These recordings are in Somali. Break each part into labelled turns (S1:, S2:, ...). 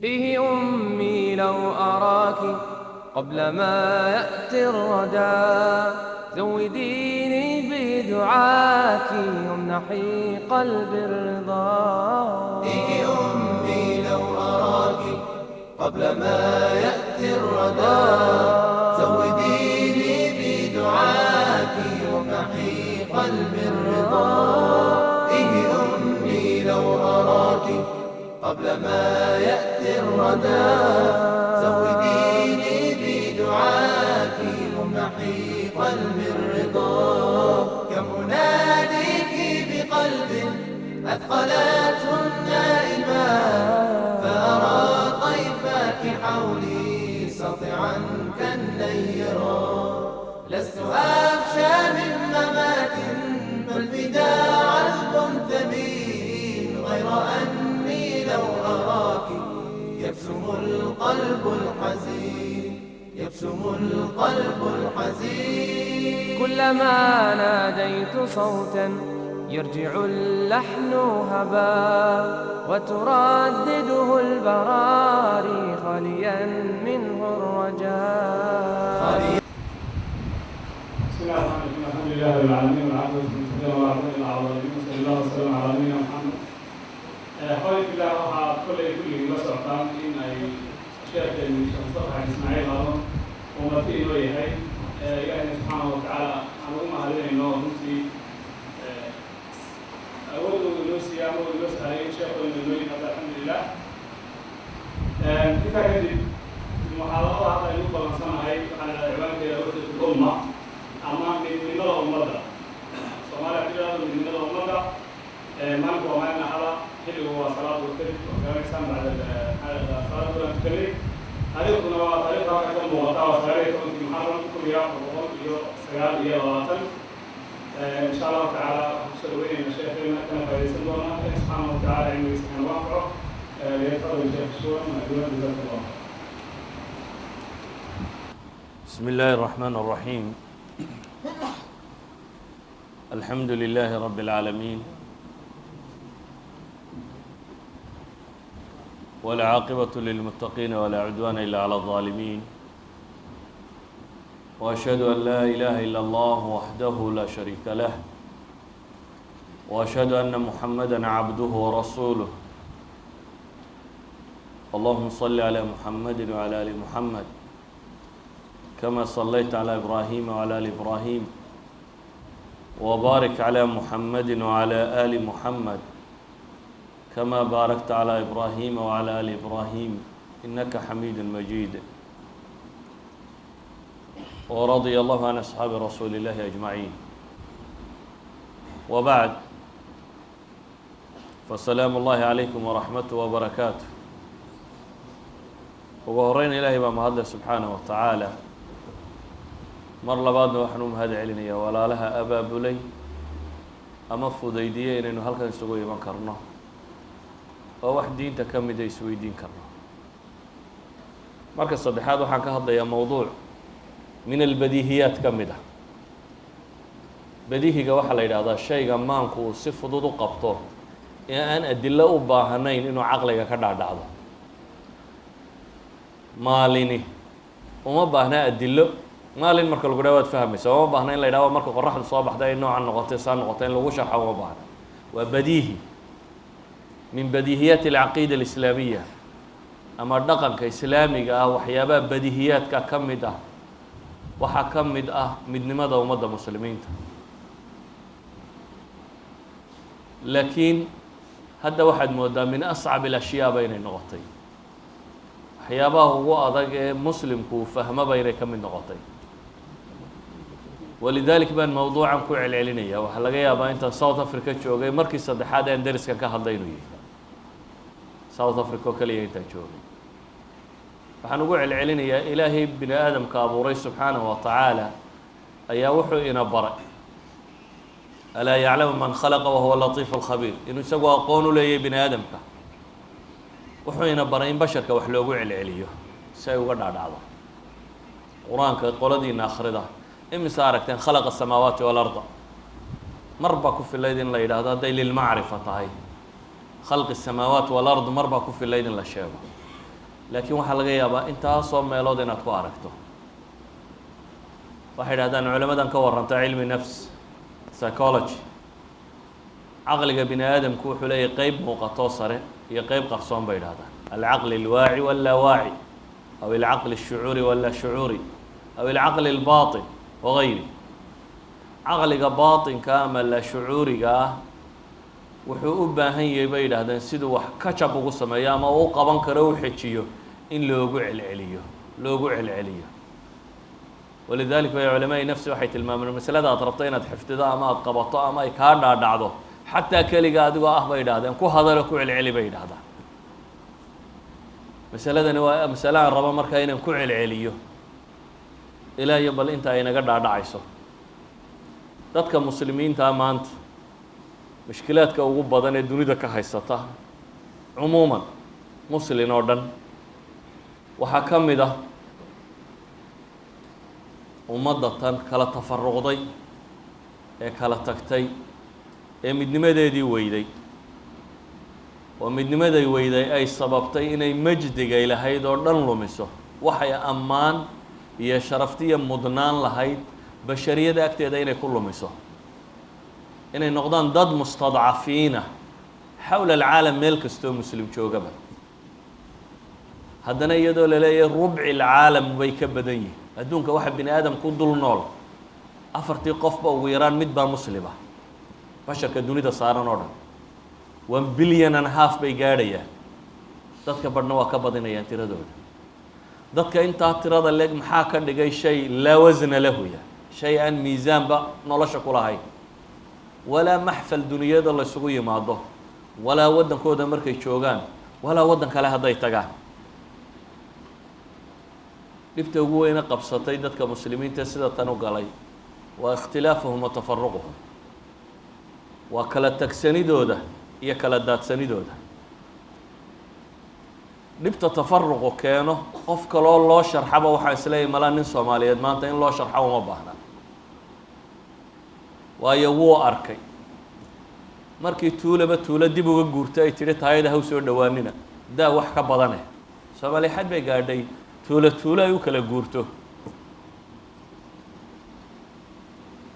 S1: إيه أمي لو أراك قبل ما يأتي الردى، زوديني بدعاك وامنحي قلبي الرضا.
S2: إيه أمي لو أراك قبل ما يأتي الردى، زوديني بدعاك وامنحي قلبي الرضا. إيه أمي لو أراك قبل ما يأتي الردى، زوديني بدعاك وامنحي قلبي الرضا. كمناديك بقلب أثقلته النائمات، فأرى طيفك حولي سطعا كالنيرا. لست أخشى من ممات فالفداء عذب ثمين، غير أني لو أراك يبسم القلب الحزين، يبسم القلب الحزين.
S1: كلما ناديت صوتا يرجع اللحن هبا، وتردده البراري خاليا منه الرجاء.
S3: بسم الله الرحمن الرحيم. الحمد لله رب العالمين والعاقبة للمتقين ولا عدوان إلا على الظالمين، وصلى الله وسلم على نبينا محمد. حولي في الله waxaa kulli la socotaan in ay sheekheenu Sheekh Mustafa Ismaaciil Haroon uu marti inoo yahay. Ilaahay subxaanahu wa tacaala aan ugu mahadinayno runtii awoodda uu inoo siiyey ama uu inoo sahlay sheekheenu inoo yimaado alxamdulilah. Intaa kadib muxaadarada hadda aynu balansanahay waxaa la ciwaankeeda wahdatul umma ama midnimada ummadda. Soomaaliya xilligeeda midnimada ummadda maanta waa maalin axada, xilligu waa salaadu kadib oo garanaysan bacda salaada kulan tukanay. taariikhduna waa taariikhda halka ka muuqata waa 19 muxaram 1429. insha allahu tacaala waxaan kusoo dhaweynayna sheekheena kana faa'idaysan doona. ilahi subxaanahu wa tacaala cilmigiisa kana waafaqo. liyatafadal sheekh shuwan maduuna jazakum allah.
S4: بسم الله الرحمن الرحيم. الحمد لله رب العالمين، والعاقبة للمتقين ولا عدوان إلا على الظالمين، وأشهد أن لا إله إلا الله وحده لا شريك له، وأشهد أن محمدًا عبده ورسوله. اللهم صل على محمد وعلى آل محمد كما صليت على إبراهيم وعلى آل إبراهيم، وبارك على محمد وعلى آل محمد كما باركت على إبراهيم وعلى آل إبراهيم إنك حميد مجيد. ورضي الله عن أصحاب رسول الله أجمعين. وبعد، فالسلام الله عليكم ورحمته وبركاته. وهرين إلهي بمهد سبحانه وتعالى. mar labaadna waxaan u mahad celinayaa walaalaha abaabulay ama fudaydiyey inaynu halkan isugu iman karno oo wax diinta ka mida isweydiin karno. marka saddexaad waxaan ka hadlayaa mowduuc min albadiihiyaat ka mid ah. badiihiga waxaa la yidhaahdaa shayga maanku uu si fudud u qabto ee aan adilo u baahanayn inuu caqliga ka dhaadhacdo. maalini uma baahnaa adilo. maalin marka lagu dhaha waad fahmaysa, uma baahna in la yidhahdo marka qoraxdu soo baxda ay noocan noqotay saa noqotay in lagu sharxo uma baahna. waa badiihi min badiihiyaati alcaqiida alislaamiya ama dhaqanka islaamiga ah. waxyaabaha badiihiyaadka ka mid ah waxaa ka mid ah midnimada ummadda muslimiinta. laakiin hadda waxaad moodaa min ascab alashyaaba inay noqotay waxyaabaha ugu adag ee muslimku uu fahmaba inay ka mid noqotay. walidalik baan mowduucan ku celcelinaya. waxaa laga yaabaa intaan south africa joogay markii saddexaad aan deriskan ka hadlay inuu yahay south africa oo keliya intaan joogay. waxaan ugu celcelinayaa ilaahay bini aadamka abuuray subxaanahu wa tacaala ayaa wuxuu ina baray alaa yaclamu man khalaqa wahuwa latiif alkhabiir, inuu isagu aqoon u leeyahay bini aadamka. wuxuu ina baray in basharka wax loogu celceliyo si ay uga dhaadhacdo. qur-aanka qoladiina akhrida imise aragteen khalaqa asamaawaati waalarda mar baa ku filayd in la yidhaahdo hadday lilmacrifa tahay. khalqi الsamaawaat wاlard mar baa ku filayd in la sheego. laakiin waxaa laga yaabaa intaasoo meelood inaad ku aragto. waxay yidhahdaan culamadan ka warranta cilmi nafs psychology, caqliga bini aadamku wuxuu leeyahay qeyb muuqatoo sare iyo qeyb qarsoon bay yidhahdaan. alcaqli alwaaci wallaa waaci, aw alcaqli الshucuuri wallaa shucuuri, aw alcaqli اlbaaطin wagayri. caqliga baaطinka ama la shucuuriga ah wuxuu u baahan yahay bay yidhahdeen siduu wax ka jab ugu sameeyo ama uu qaban karo u xejiyo in loogu celceliyo. walidalik bay culamaai nafsi waxay tilmaameen masalada aad rabto inaad xifdido ama aad qabato ama ay kaa dhaadhacdo xataa keliga adigoo ah bay yidhahdeen ku hadalo ku celceli bay yidhahdaan. masaladani waa masale aan rabo markaa inaan ku celceliyo ilaa iyo bal inta ay naga dhaadhacayso. dadka muslimiintaa maanta mushkilaadka ugu badan ee dunida ka haysata cumuuman muslin oo dhan waxaa ka mid ah ummadda tan kala tafaruqday ee kala tagtay ee midnimadeedii weyday. oo midnimaday weyday ay sababtay inay majdigay lahayd oo dhan lumiso, waxay ammaan iyo sharaftiya mudnaan lahayd bashariyada agteeda inay ku lumiso, inay noqdaan dad mustadcafiina xawla alcaalam meel kastoo muslim joogaba. haddana iyadoo la leeyahay rubci alcaalam bay ka badan yihin. adduunka waxa bini aadam ku dul nool 4 qofba ugu yaraan mid baa muslima, basharka dunida saaran oo dhan 1.5 billion bay gaadhayaan. dadka badhna waa ka badinayaan tiradooda. dadka intaa tirada leeg maxaa ka dhigay shay laa wasna lahuya, shay aan miisaanba nolosha ku lahayn, walaa maxfal duniyada la isugu yimaado, walaa waddankooda markay joogaan, walaa waddan kale hadday tagaan. dhibta ugu weyne qabsatay dadka muslimiinta sida tan u galay waa ikhtilaafuhum wa tafaruquhum, waa kala tagsanidooda iyo kala daadsanidooda. dhibta tafaruqu keeno qof kaloo loo sharxaba waxaa isleeyahy malaa nin soomaaliyeed maanta in loo sharxa uma baahna, waayo wuu arkay markii tuulaba tuulo dib uga guurtay ay tidhi taayada ha u soo dhowaanina daa wax ka badane. soomaali xad bay gaadhay tuulo ay u kala guurto.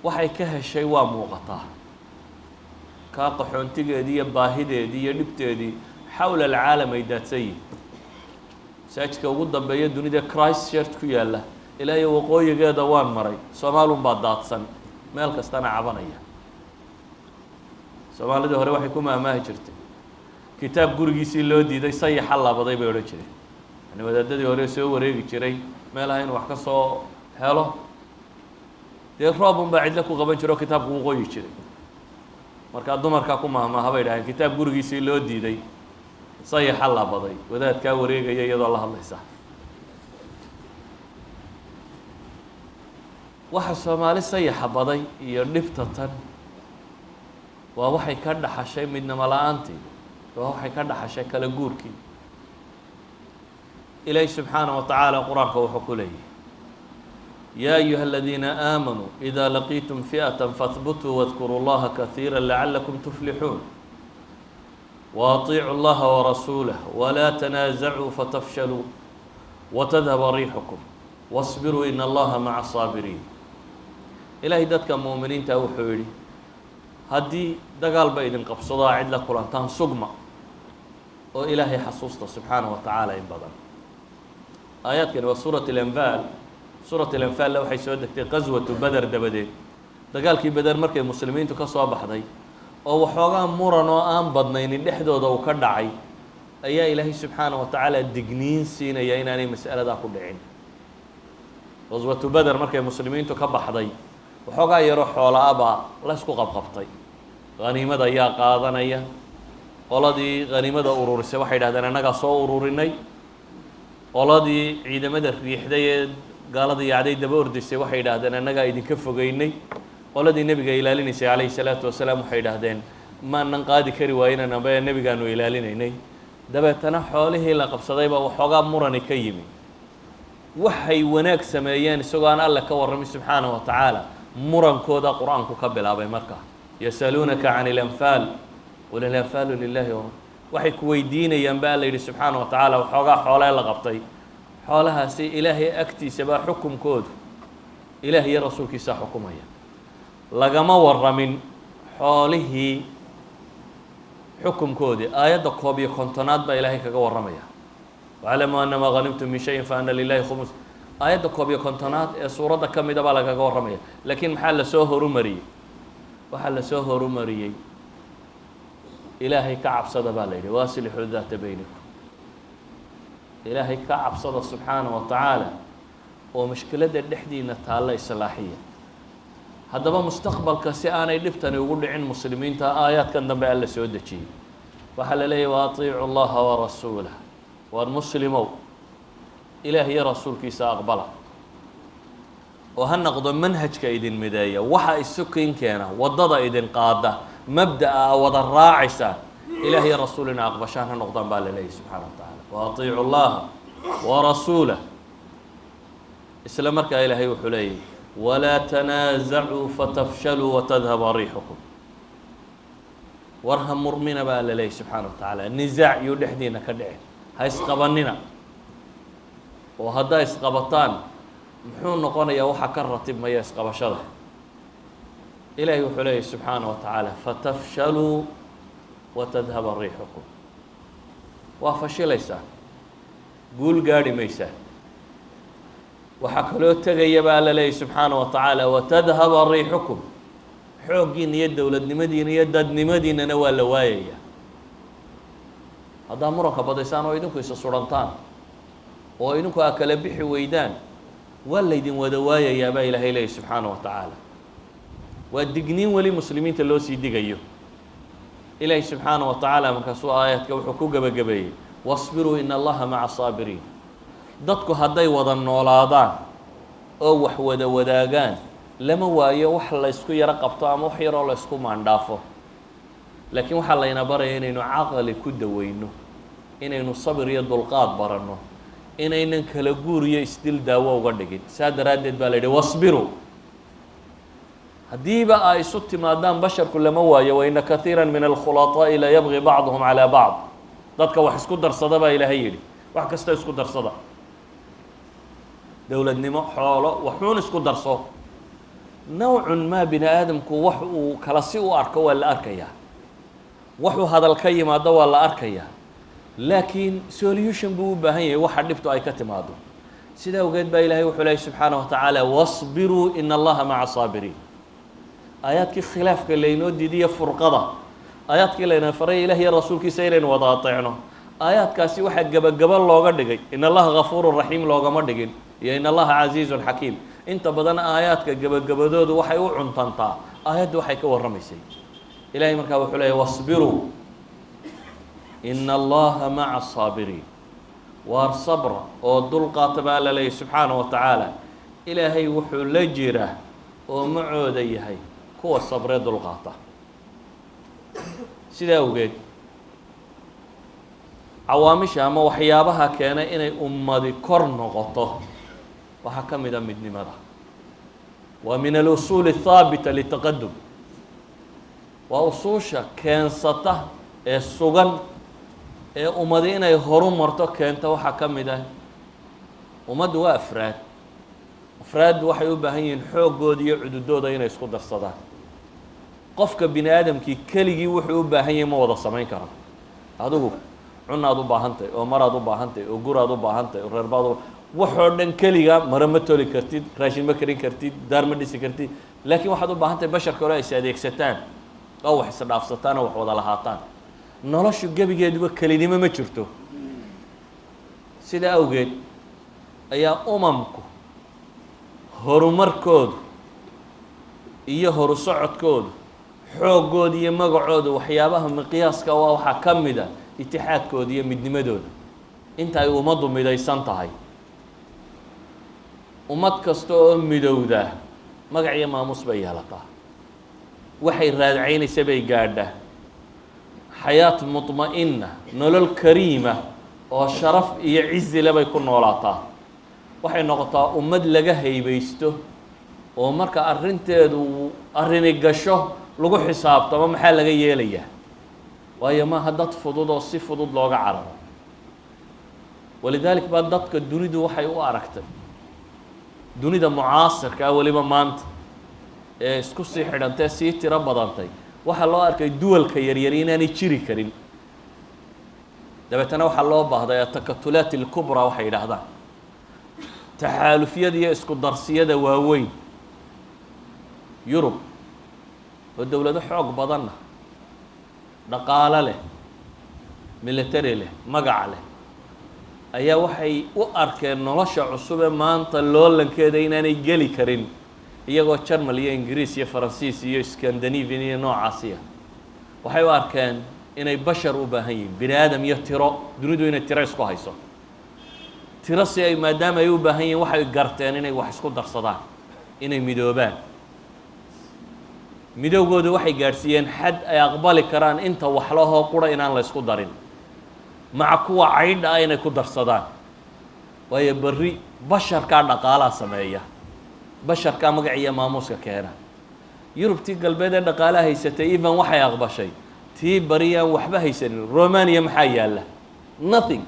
S4: waxay ka heshay waa muuqataa, kaa qaxoontigeedii iyo baahideedii iyo dhibteedii xawla alcaalam ay daadsan yihin. masaajidka ugu dambeeya dunida Christchurch ku yaalla ilaa iyo waqooyigeeda waan maray, soomaalun baa daadsan meel kastana cabanaya. soomaalidii hore waxay ku maahmaahi jirtay kitaab gurigiisii loo diiday sayaxa labaday bay odhan jireen. yani wadaadadii hore soo wareegi jiray meelaha inuu wax ka soo helo, dee roobun baa cidlo ku qaban jiro o kitaabku u qoyi jiray. markaa dumarkaa ku maahmaaha bay dhaheen kitaab gurigiisii loo diiday sayaxa labaday, wadaadkaa wareegaya iyadoo la hadlaysa. waxa soomaali sayaxa baday iyo dhibta tan waa waxay ka dhaxashay midnimo la-aantii, waa waxay ka dhaxashay kala guurkii. ilaahi subxaanaه wa tacaala qur-aanka wuxuu ku leeyahy yaa ayuha aladiina aamanuu إida laqiitum fiئaة fahbutuu wadkuruu اllaha kahiira lacalakum tuflixuun وaطiicuu اllaha warasuulah walaa tanaasacuu fatafshaluu watadhaba riixukum wاصbiruu in allaha maca الصaabiriin. ilaahay dadka muuminiinta wuxuu yidhi haddii dagaal ba idin qabsadaa cid la kulantaan sugma oo ilaahay xasuusta subxaanaه wa tacaala in badan. aayaadkani waa suuraة اlanfaal. suuraة اlanfaalna waxay soo degtay qaswatu beder dabadeed. dagaalkii beder markay muslimiintu ka soo baxday oo waxoogaa muran oo aan badnaynin dhexdooda uu ka dhacay ayaa ilaahay subxaanaه wa tacaala digniin siinaya inaanay mas'aladaa ku dhicin. qaswatu beder markay muslimiintu ka baxday waxoogaa yaroo xoola-a baa la ysku qabqabtay. haniimada ayaa qaadanaya. qoladii haniimada ururisay waxay dhahdeen annagaa soo ururinay. qoladii ciidamada riixday ee gaalada yacday daba ordaysay waxay idhaahdeen annagaa idinka fogeynay. qoladii nebiga ilaalinaysay calayhi salaatu wasalaam waxay idhaahdeen maanan qaadi kari waayinan amba nebigaanu ilaalinaynay. dabeetana xoolihii la qabsadayba waxoogaa murani ka yimi. waxay wanaag sameeyeen isagoo aan alle ka warramay subxaanaه wa tacaala murankooda qur-aanku ka bilaabay. markaa yasaluunaka can اlanfaal qul ilanfaalu lilahi waxay ku weydiinayaan baa la yidhi subxaana wa tacaala waxoogaa xoolee la qabtay xoolahaasi ilaahay agtiisa baa xukumkoodu ilaah iyo rasuulkiisaa xukumaya lagama warramin xoolihii xukumkoodii aayadda 51 baa ilaahay kaga warramaya waclamuu annamaa ghanimtum min shayin fa ana lilahi khumus aayadda 51 ee suuradda ka mida baa lagaga warramaya laakiin maxaa lasoo horumariyey waxaa lasoo horumariyey ilaahay ka cabsada baa la yidhi waasilixuu daata baynikum ilaahay ka cabsada subxaana wa tacaala oo mushkiladda dhexdiina taalla islaaxiya haddaba mustaqbalka si aanay dhibtani ugu dhicin muslimiinta aayaadkan dambe alla soo dejiyey waxaa la leeyahy wa atiicu llaha warasuulah waar muslimow ilaah iyo rasuulkiisa aqbala oo ha noqdo manhajka idin mideeya waxa isukin keena waddada idin qaada mabda'a wada raacaysaa ilaah iyo rasuul ina aqbashaan ha noqdaan baa la leeyahy subxaana wa tacaala wa atiicu llaha warasuulah isla markaa ilaahay wuxuu leeyahy walaa tanaasacuu fatafshaluu watadhaba riixukum war ha murmina baa la leeyahy subxaana wa tacaala nisaac iyo dhexdiina ka dhicin ha isqabanina oo haddaa isqabataan muxuu noqonayaa waxa ka ratibmaya isqabashada ilaahay wuxuu leeyahy subxaana wa tacaala fatafshaluu watadhaba riixukum waa fashilaysaa guul gaadhi maysaa waxaa kaloo tegaya baa la leeyahy subxaana wa tacaala watadhaba riixukum xooggiina iyo dowladnimadiina iyo dadnimadiinana waa la waayaya haddaa muranka badaysaan oo idinku isa surantaan oo idinku aa kala bixi weydaan waa laydin wada waayayaa baa ilaahay leeyahy subxaana wa tacaala waa digniin weli muslimiinta loo sii digayo ilaahay subxaana wa tacaala markaasuu aayaadka wuxuu ku gebagabeeyey wasbiruu ina allaha maca saabiriin dadku hadday wada noolaadaan oo wax wada wadaagaan lama waayo wax la ysku yaro qabto ama wax yaroo la ysku maandhaafo laakiin waxaa layna baraya inaynu caqli ku daweyno inaynu sabir iyo dulqaad baranno inaynan kala guur iyo isdil daawo uga dhigin saa daraaddeed baa la yidhi wasbiruu haddiiba ay isu timaadaan basharku lama waayo waina kaiira min alkhulaطaa'i la yabgi bacduhum calaa bacd dadka wax isku darsada baa ilaahay yidhi wax kasta isku darsada dowladnimo xoolo waxuun isku darso nawcun maa bini aadamku wax uu kala si u arko waa la arkayaa waxuu hadal ka yimaado waa la arkayaa laakiin solution buu u baahan yahay waxa dhibtu ay ka timaado sidaa awgeed baa ilaahay wuxuu leeyahy subxaana wa tacaala wasbiruu ina allaha maca saabiriin aayaadkii khilaafka laynoo diidiya furqada aayaadkii layna faray ilaah iyo rasuulkiisa inaynu wada ateecno aayaadkaasi waxaa gebagaba looga dhigay in allaha gafuurun raxiim loogama dhigin iyo in allaha casiizun xakiim inta badan aayaadka gebagabadoodu waxay u cuntantaa aayaddu waxay ka warramaysay ilahay markaa wuxuu leeyahy wasbiruu ina allaha maca saabiriin waar sabra oo dulqaata baa la leeyahy subxaana wa tacaala ilaahay wuxuu la jiraa oo macooda yahay kuwa sabree dulqaata sidaa awgeed cawaamisha ama waxyaabaha keena inay ummadi kor noqoto waxaa ka mid a midnimada waa min alusuuli athaabita litaqadum waa usuusha keensata ee sugan ee ummadi inay horu marto keenta waxaa ka mid ah ummaddu waa afraad waxay u baahan yihiin xooggooda iyo cududooda inay isku darsadaan qofka bini aadamkii keligii wuxuu u baahan yahay ma wada samayn karo adigu cunaad u baahantahy oo maraad u baahantahy oo guraad u baahantahy oo reerbaad waxoo dhan keliga mare ma toli kartid raashin ma karin kartid daar ma dhisi kartid laakiin waxaad u baahantahay basharka hore ay is adeegsataan oo wax isdhaafsataan oo wax wada lahaataan noloshu gebigeeduba kelinimo ma jirto sidaa awgeed ayaa umamku horumarkoodu iyo horu socodkoodu xooggooda iyo magacooda waxyaabaha miqyaaska waa waxaa ka mid a itixaadkooda iyo midnimadooda inta ay ummaddu midaysan tahay ummad kasta oo midowdaa magac iyo maamuus bay yeelataa waxay raadcaynaysa bay gaadhaa xayaat mudma'ina nolol kariima oo sharaf iyo cizile bay ku noolaataa waxay noqotaa ummad laga haybaysto oo marka arrinteedu arrini gasho lagu xisaabtamo maxaa laga yeelayaa waayo maaha dad fudud oo si fudud looga cararo walidalik baa dadka dunidu waxay u aragtay dunida mucaasirka ah weliba maanta ee isku sii xidhantee sii tiro badantay waxaa loo arkay duwalka yaryar inaanay jiri karin dabeetana waxaa loo baahday atakatulaat ilkubraa waxay yidhaahdaan taxaalufyada iyo isku darsiyada waaweyn yurub oo dowlado xoog badanna dhaqaalo leh military leh magac leh ayaa waxay u arkeen nolosha cusub ee maanta loolankeeda inaanay geli karin iyagoo jarmal iyo ingiriis iyo faransiis iyo scandinavian iyo noocaasiya waxay u arkeen inay bashar u baahan yihiin bini aadam iyo tiro dunidu inay tiro isku hayso tiro si ay maadaama ay u baahan yihiin waxay garteen inay wax isku darsadaan inay midoobaan midowgoodu waxay gaadhsiiyeen xad ay aqbali karaan inta wax lahoo qura inaan la ysku darin maca kuwa caydha ah inay ku darsadaan waayo berri basharkaa dhaqaalaha sameeya basharkaa magac iyo maamuuska keena yurubtii galbeed ee dhaqaalaha haysatay even waxay aqbashay tii bari aan waxba haysanin romania maxaa yaalla nothing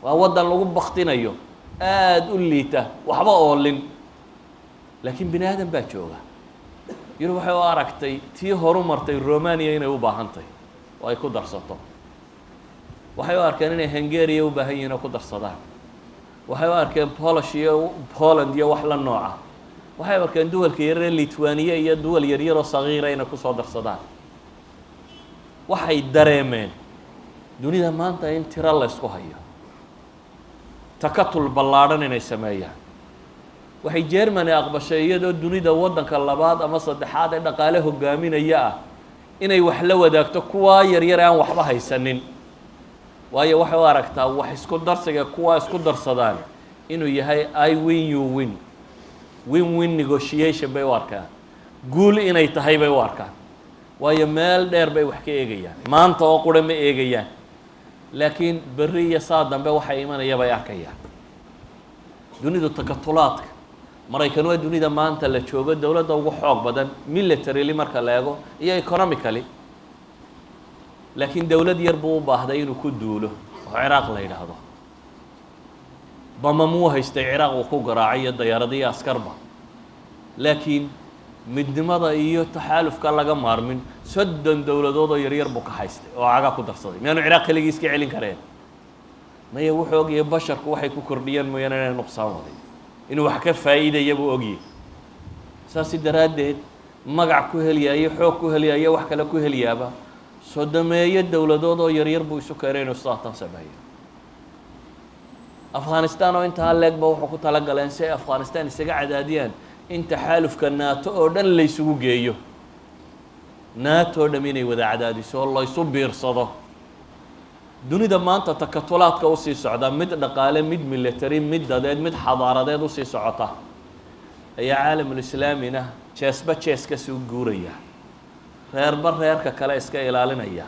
S4: waa waddan lagu baktinayo aada u liita waxba oolin laakiin bini aadan baa jooga yurub waxay u aragtay tii horu martay romania inay u baahan tahay oo ay ku darsato waxay u arkeen inay hungariya u baahan yihin oo ku darsadaan waxay u arkeen polish iyo poland iyo wax la nooca waxay u arkeen duwalka yaryar ee litwaniya iyo duwal yaryaroo sagiira inay kusoo darsadaan waxay dareemeen dunida maanta in tiro la ysku hayo takatul ballaadhan inay sameeyaan waxay germany aqbashay iyadoo dunida waddanka labaad ama saddexaad ee dhaqaale hogaaminaya ah inay wax la wadaagto kuwaa yaryar aan waxba haysanin waayo waxay u aragtaa wax isku darsiga kuwaa isku darsadaan inuu yahay I win you win win win negotiation bay u arkaan guul inay tahay bay u arkaan waayo meel dheer bay wax ka eegayaan maanta oo qura ma eegayaan laakiin berri iyo saa dambe waxay imanaya bay arkayaan dunidu takatulaadka maraykan waa dunida maanta la joogo dowladda ugu xoog badan militarily marka la eego iyo economically laakiin dowlad yar buu u baahday inuu ku duulo oo ciraaq la yidhaahdo bamamuu haystay ciraaq uu ku garaacay iyo dayaarada iyo askarba laakiin midnimada iyo taxaalufka laga maarmin 30 dowladood oo yaryar buu ka haystay oo caga ku darsaday miyaanu ciraaq keligii iska celin kareen maya wuxuu ogyahay basharku waxay ku kordhiyeen mooyaane inay nuqsaan waday inuu wax ka faa'iidaya buu ogyahay saasi daraaddeed magac ku helyayo xoog ku helyayo wax kale ku helyaaba sodomeeyo dowladood oo yaryar buu isu keenay inuu saatan sameeyo afghanistan oo intaa leegba wuxuu ku talagaleen si ay afghanistan isaga cadaadiyaan in taxaalufka naato oo dhan la isugu geeyo naato oo dham inay wada cadaadiso oo la isu biirsado dunida maanta takatulaadka usii socda mid dhaqaale mid military mid dadeed mid xadaaradeed usii socota ayaa caalamulislaamina jeesba jees ka soo guuraya reerba reerka kale iska ilaalinaya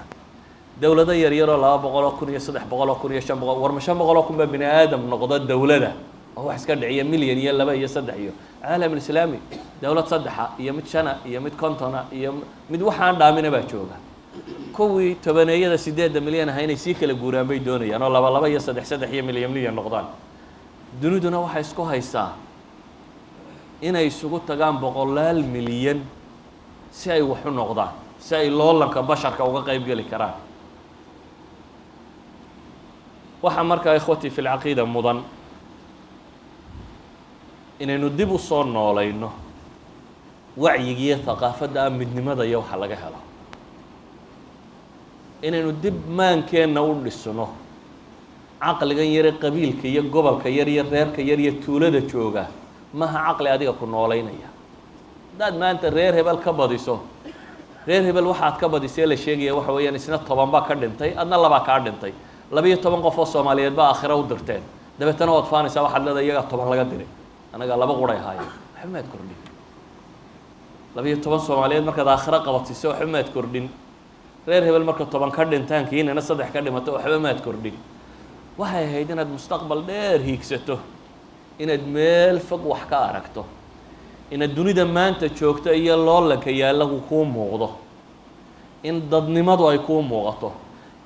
S4: dowlado yaryaroo 200 kun iyo 300 kun iyo 500 war ma 500 kun ba bini aadam noqdo dowlada oo wax iska dhiciya milyan iyo 2 iyo 3 iyo caalamulislaami dowlad 3 iyo mid 5 iyo mid 50 iyo mid waxaan dhaamina baa jooga kuwii tobaneeyada 8 milyan ah inay sii kala guuraan bay doonayaan oo 2 iyo 3 iyo milyan noqdaan duniduna waxay isku haysaa inay isugu tagaan 100 milyan si ay wax u noqdaan si ay loolanka basharka uga qayb gali karaan waxa markaa ikhwati fi alcaqiida mudan inaynu dib u soo noolayno wacyigiiyo thaqaafadda midnimada iyo waxa laga helo inaynu dib maankeenna u dhisno caqligan yare qabiilka iyo gobolka yar iyo reerka yar iyo tuulada jooga maha caqli adiga ku noolaynaya haddaad maanta reer hebel ka badiso reer hebel waxaad ka badisee la sheegaya waxa weeyaan isna 10 baa ka dhintay adna 2 kaa dhintay 12 qof oo Soomaaliyeed baa aakhira u dirteen dabeetana waad faanaysaa waxaad leedahay iyaga 10 laga diray anaga 2 quray haayeen maxamed kordhin 12 Soomaaliyeed markaad aakhira qabatiso maxamed kordhin reer hebel marka 10 ka dhintaan kiinana 3 ka dhimato waxba maad kordhin waxay ahayd inaad mustaqbal dheer hiigsato inaad meel fog wax ka aragto inaad dunida maanta joogto iyo loolanka yaalla kuu muuqdo in dadnimadu ay kuu muuqato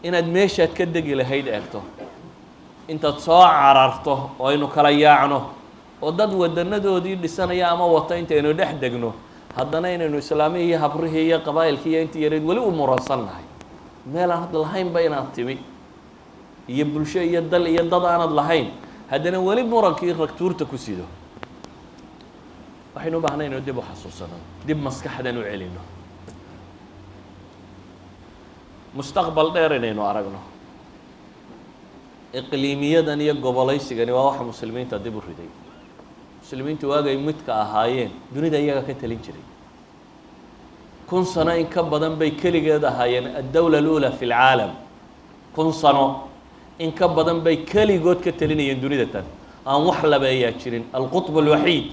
S4: inaad meeshaad ka degi lahayd eegto intaad soo cararto oo aynu kala yaacno oo dad wadanadoodii dhisanaya ama wata intaynu dhex degno haddana inaynu islaamihii iyo habrihii iyo qabaa'ilkii iyo intii yareed weli u muransannahay meel aan had lahaynba inaad timi iyo bulsho iyo dal iyo dad aanad lahayn haddana weli murankii ragtuurta ku sido waxaynu u baahnay inaynu dib u xasuusano dib maskaxdan u celino mustaqbal dheer inaynu aragno iqliimiyadan iyo gobolaysigani waa waxa muslimiinta dib u riday muslimiintu waagay midka ahaayeen dunida iyaga ka talin jiray 1000 sano in ka badan bay keligeed ahaayeen addawla alula fi lcaalam 1000 sano in ka badan bay keligood ka talinayeen dunida tan aan wax labeeyaa jirin alqutb alwaxiid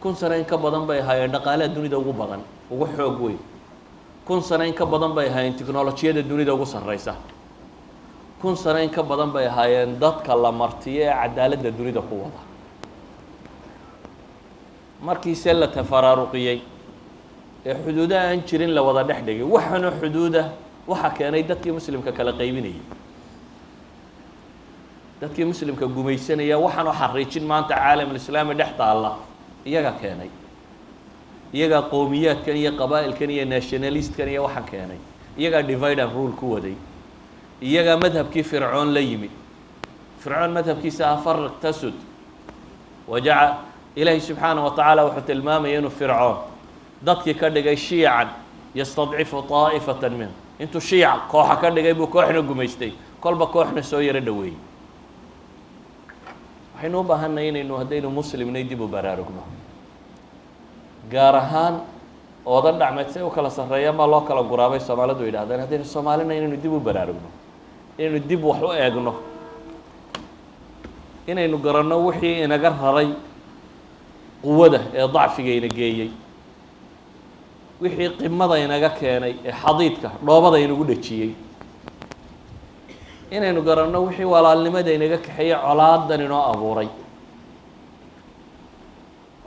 S4: 1000 sano in ka badan bay ahaayeen dhaqaalaha dunida ugu badan ugu xoog weyn 1000 sano in ka badan bay ahaayeen tiknolojiyada dunida ugu sarreysa 1000 sano in ka badan bay ahaayeen dadka la martiyo ee cadaaladda dunida ku wada markiise la tafaraaruqiyey ee xuduudaha aan jirin la wada dhex dhigay waxaana xuduuda waxa keenay dadkii muslimka kala qaybinayay dadkii muslimka gumaysanaya waxaanu xariijin maanta caalamulislaami dhex taalla iyaga keenay iyagaa qowmiyaadkan iyo qabaa'ilkan iyo nationalistkan iyo waxaan keenay iyagaa divide and rule ku waday iyagaa madhabkii fircoon la yimid fircoon madhabkiisa ah fariq tasud wajaca ilaahi subxaanaه wa tacaala wuxuu tilmaamaya inuu fircoon dadkii ka dhigay shiican yastadcifu طaa'ifata minhu intuu shiic kooxa ka dhigay buu kooxna gumaystay kolba kooxna soo yaro dhoweeyey waxaynu u baahanay inaynu haddaynu muslimnay dib u baraarugno gaar ahaan oodan dhacmeed say u kala sarreeyaan baa loo kala guraabay soomaalidu yidhahdeen haddaynu soomaalina inaynu dib u baraarugno inaynu dib wax u eegno inaynu garanno wixii inaga raray quwada ee dacfigayna geeyey wixii qimada inaga keenay ee xadiidka dhoobada inagu dhejiyey inaynu garanno wixii walaalnimada inaga kaxeeyey colaadan inoo abuuray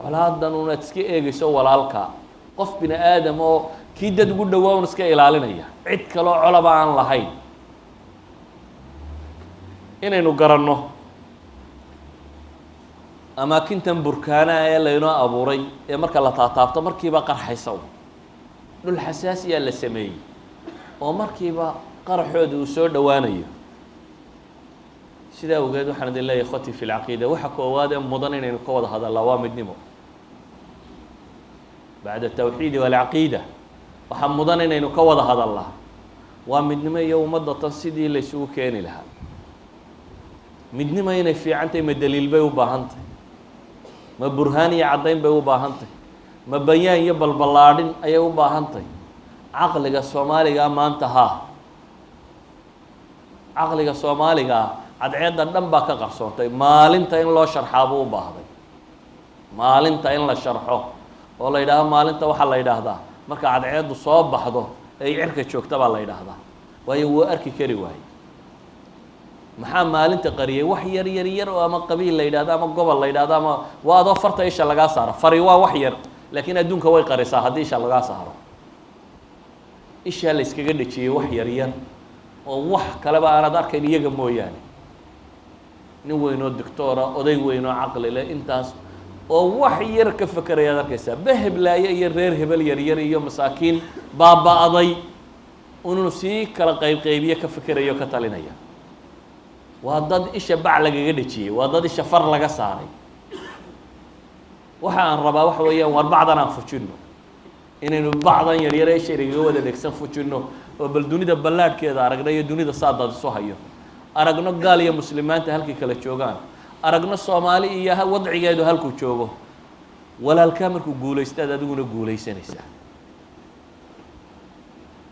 S4: colaadan unaad iska eegayso walaalka qof bini aadam oo kii dad ugu dhowaa un iska ilaalinaya cid kaloo colaba aan lahayn inaynu garanno amaakintan burkaanaha ee laynoo abuuray ee marka la taataabto markiiba qarxaysa dhul xasaasiyaa la sameeyey oo markiiba qaraxooda uu soo dhowaanayo sidaa awgeed waxaan idin leeyahay ikhwati fi lcaqiida waxa koowaad ee mudan inaynu ka wada hadallaa waa midnimo bacda atawxiidi walcaqiida waxaa mudan inaynu ka wada hadallaa waa midnimo iyo ummadda tan sidii laysugu keeni lahaa midnimo inay fiicantahay ma daliil bay u baahan tahay ma burhaan iyo caddayn bay u baahan tahay ma bayaan iyo balballaadhin ayay u baahan tahay caqliga soomaaligaa maanta haa caqliga soomaaligaa cadceedda dhan baa ka qarsoontay maalinta in loo sharxaa buu u baahday maalinta in la sharxo oo la yidhaahdo maalinta waxaa la yidhaahdaa marka cadceeddu soo baxdo ay cirka joogta baa la yidhaahdaa waayo wuu arki kari waayey maxaa maalinta qariyay wax yar yar yar oo ama qabiil la yidhahdo ama gobol la yidhahdo ama waa adoo farta isha lagaa saaro fari waa wax yar laakiin adduunka way qarisaa haddii isha lagaa saaro ishaa la yskaga dhejiyey wax yar yar oo wax kaleba aanad arkayn iyaga mooyaane nin weynoo doctoora oday weynoo caqli leh intaas oo wax yar ka fekerayaad arkaysaa beheblaaye iyo reer hebel yar yar iyo masaakiin baaba-day inuu sii kala qaybqaybiye ka fekerayo ka talinaya waa dad isha bac lagaga dhejiyey waa dad isha far laga saaray waxa aan rabaa waxa weeyaan waar bacdan aan fujinno inaynu bacdan yaryare isha inagaga wada dhegsan fujinno oo bal dunida ballaadhkeeda aragno iyo dunida saadaad isu hayo aragno gaal iyo muslimaanta halkay kala joogaan aragno soomaali iyo wadcigeedu halkuu joogo walaalkaa markuu guulaystaad adiguna guulaysanaysaa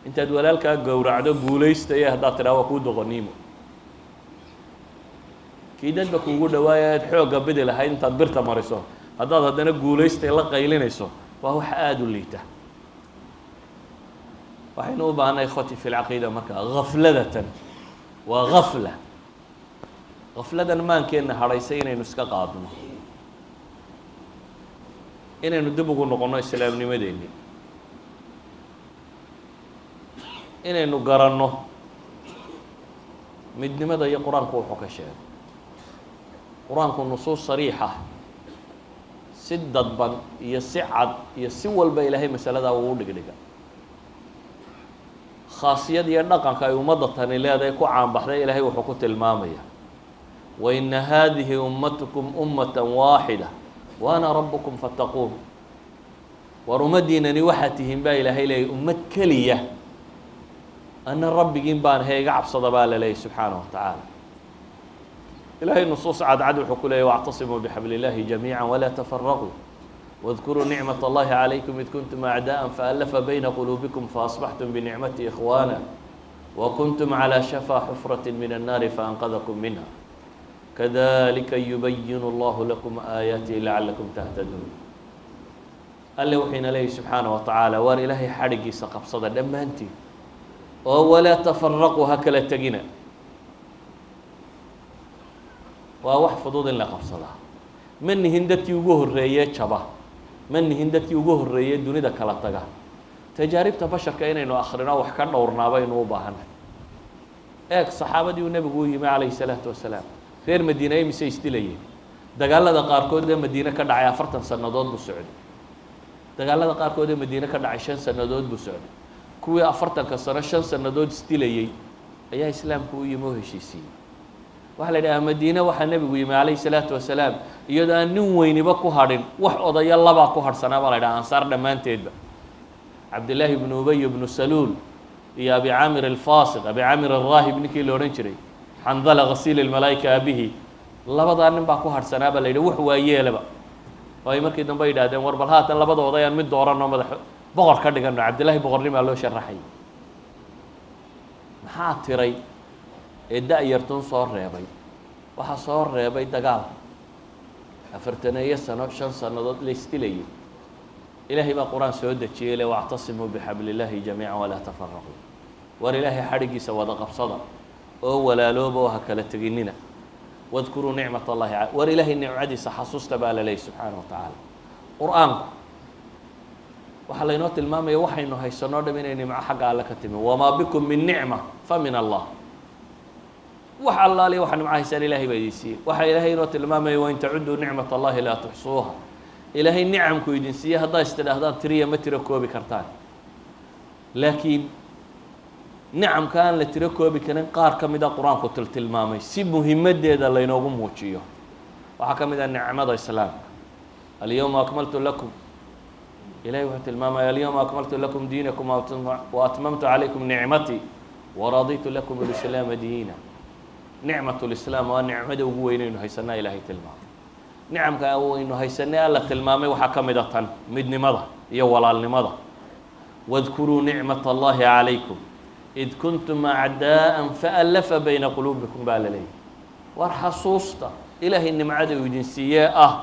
S4: intaad walaalkaa gowracdo guulaystaya haddaad tidhaha waa kuu doqoniimo kii dadba kuugu dhawaaya aad xoogga bidi lahayd intaad birta mariso haddaad haddana guulaystay la qaylinayso waa wax aada u liita waxaynu u baahnay ikhwati fi lcaqiida marka gafladatan waa gafla gafladan maankeenna hadhaysay inaynu iska qaadno inaynu dib ugu noqonno islaamnimadeenni inaynu garanno midnimada iyo qur-aanku wuxuu ka sheegay. qur-aanku nusuus sariixa si dadban iyo si cad iyo si walba ilaahay masaladaa uu dhigdhiga. khaasiyad iyo dhaqanka ay ummadda tani leedahay ku caanbaxday ilaahay wuxuu ku tilmaamaya waina haadihi ummatukum ummatan waaxida waana rabbukum fattaquun. war ummaddiinani waxaad tihiin baa ilaahay leeyay ummad keliya, ana rabbigiin baan he iga cabsada baa la leeyay subxaanaه wa tacaala. ilaahay nusuus cadcad wuxuu ku leeyay wاctasimuu bixabli اllahi jamiica walaa tafaraquu واذkuruu nicmaة اllahi calaykum id kuntum acdaءa faأlafa bayna quluubikum faasbaxtum binicmati ikhwaana wakuntum calى shafaa xufraة min الnaari faanqadakum minha kadalika yubayinu اllahu lakum aayaatihi lacalakum tahtaduun. alle wuxuuna leeyahy subxaanaه wa tacaala waar ilaahay xadhigiisa qabsada dhammaantiin oo walaa tafaraquu ha kala tegina. waa wax fudud in la qabsadaa. ma nihin dadkii ugu horreeye jaba, ma nihin dadkii ugu horreeye dunida kala taga. tajaaribta basharka inaynu akhrino wax ka dhowrnaaba aynu u baahanay. eeg saxaabadii uu nebigu u yimi calayhi salaatu wasalaam, reer madiina imise isdilayeen. dagaalada qaarkood ee madiine ka dhacay 40 sannadood buu socday. dagaalada qaarkood ee madiine ka dhacay 5 sannadood buu socday. kuwii 40ka sano 5 sannadood isdilayey ayaa islaamku u yimi oo heshiisiiyey. waxaa la yidhahaa madiine waxaa nebigu yimi calayhi salaatu wasalaam iyadoo aan nin weyniba ku hadhin, wax odayo labaa ku hadhsanaa baa la yidhaha ansaar dhammaanteedba. cabdillaahi ibnu ubay ibnu saluul iyo abi caamir alfaasiq, abi caamir alraahib ninkii la odhan jiray, xandala ghasiil ilmalaa'ika abihi, labadaa nin baa ku hadhsanaa baa la yidhi wax waa yeelaba. oo ay markii dambe yidhahdeen war bal haatan labada odayaan mid dooranoo madax boqor ka dhigano. cabdillahi boqornimaa loo sharaxay. maxaa tiray ee da-yartun soo reebay? waxaa soo reebay dagaal 40 sano 5 sannadood la isdilayay. ilaahay baa qur-aan soo dejiyey le wactasimuu bixabli illaahi jamiica walaa tafaraquu. war ilaahay xadhigiisa wada qabsada oo walaalooba oo ha kala teginina. wadkuruu nicmat allahi war ilaahay nicmadiisa xasuusta baa la leeyay subxaana wa tacaala. qur-aanku waxaa laynoo tilmaamaya waxaynu haysanoo dham inay nimco xagga alle ka timi. wamaa bikum min nicma fa min allah. wax allaale waxa nimco haysaan ilaahay baa idin siiyey. waxaa ilaahay inoo tilmaamaya wain tacuduu nicmat allahi laa tuxsuuha. ilaahay nicamku idin siiyey haddaa istidhaahdaan tiriya ma tiro koobi kartaan. laakiin nicamka aan la tiro koobi karin qaar ka mid a qur-aanku tilmaamay si muhimadeeda laynoogu muujiyo. waxaa ka mid ah nicmada islaamka. alyawma akmaltu lakum, ilahay wuxuu tilmaamaya alyawma akmaltu lakum diinakum wa atmamtu calaykum nicmatii waraditu lakum alislaama diina. nicmat lislaam waa nicmada ugu weynaynu haysanaa ilaahay tilmaamay. nicamka waynu haysanay alla tilmaamay waxaa ka mid a tan midnimada iyo walaalnimada. wadkuruu nicmat allahi calaykum id kuntum acdaa'an faallafa bayna quluubikum baa la leeyahy. war xasuusta ilaahay nimcada uu idin siiyee ah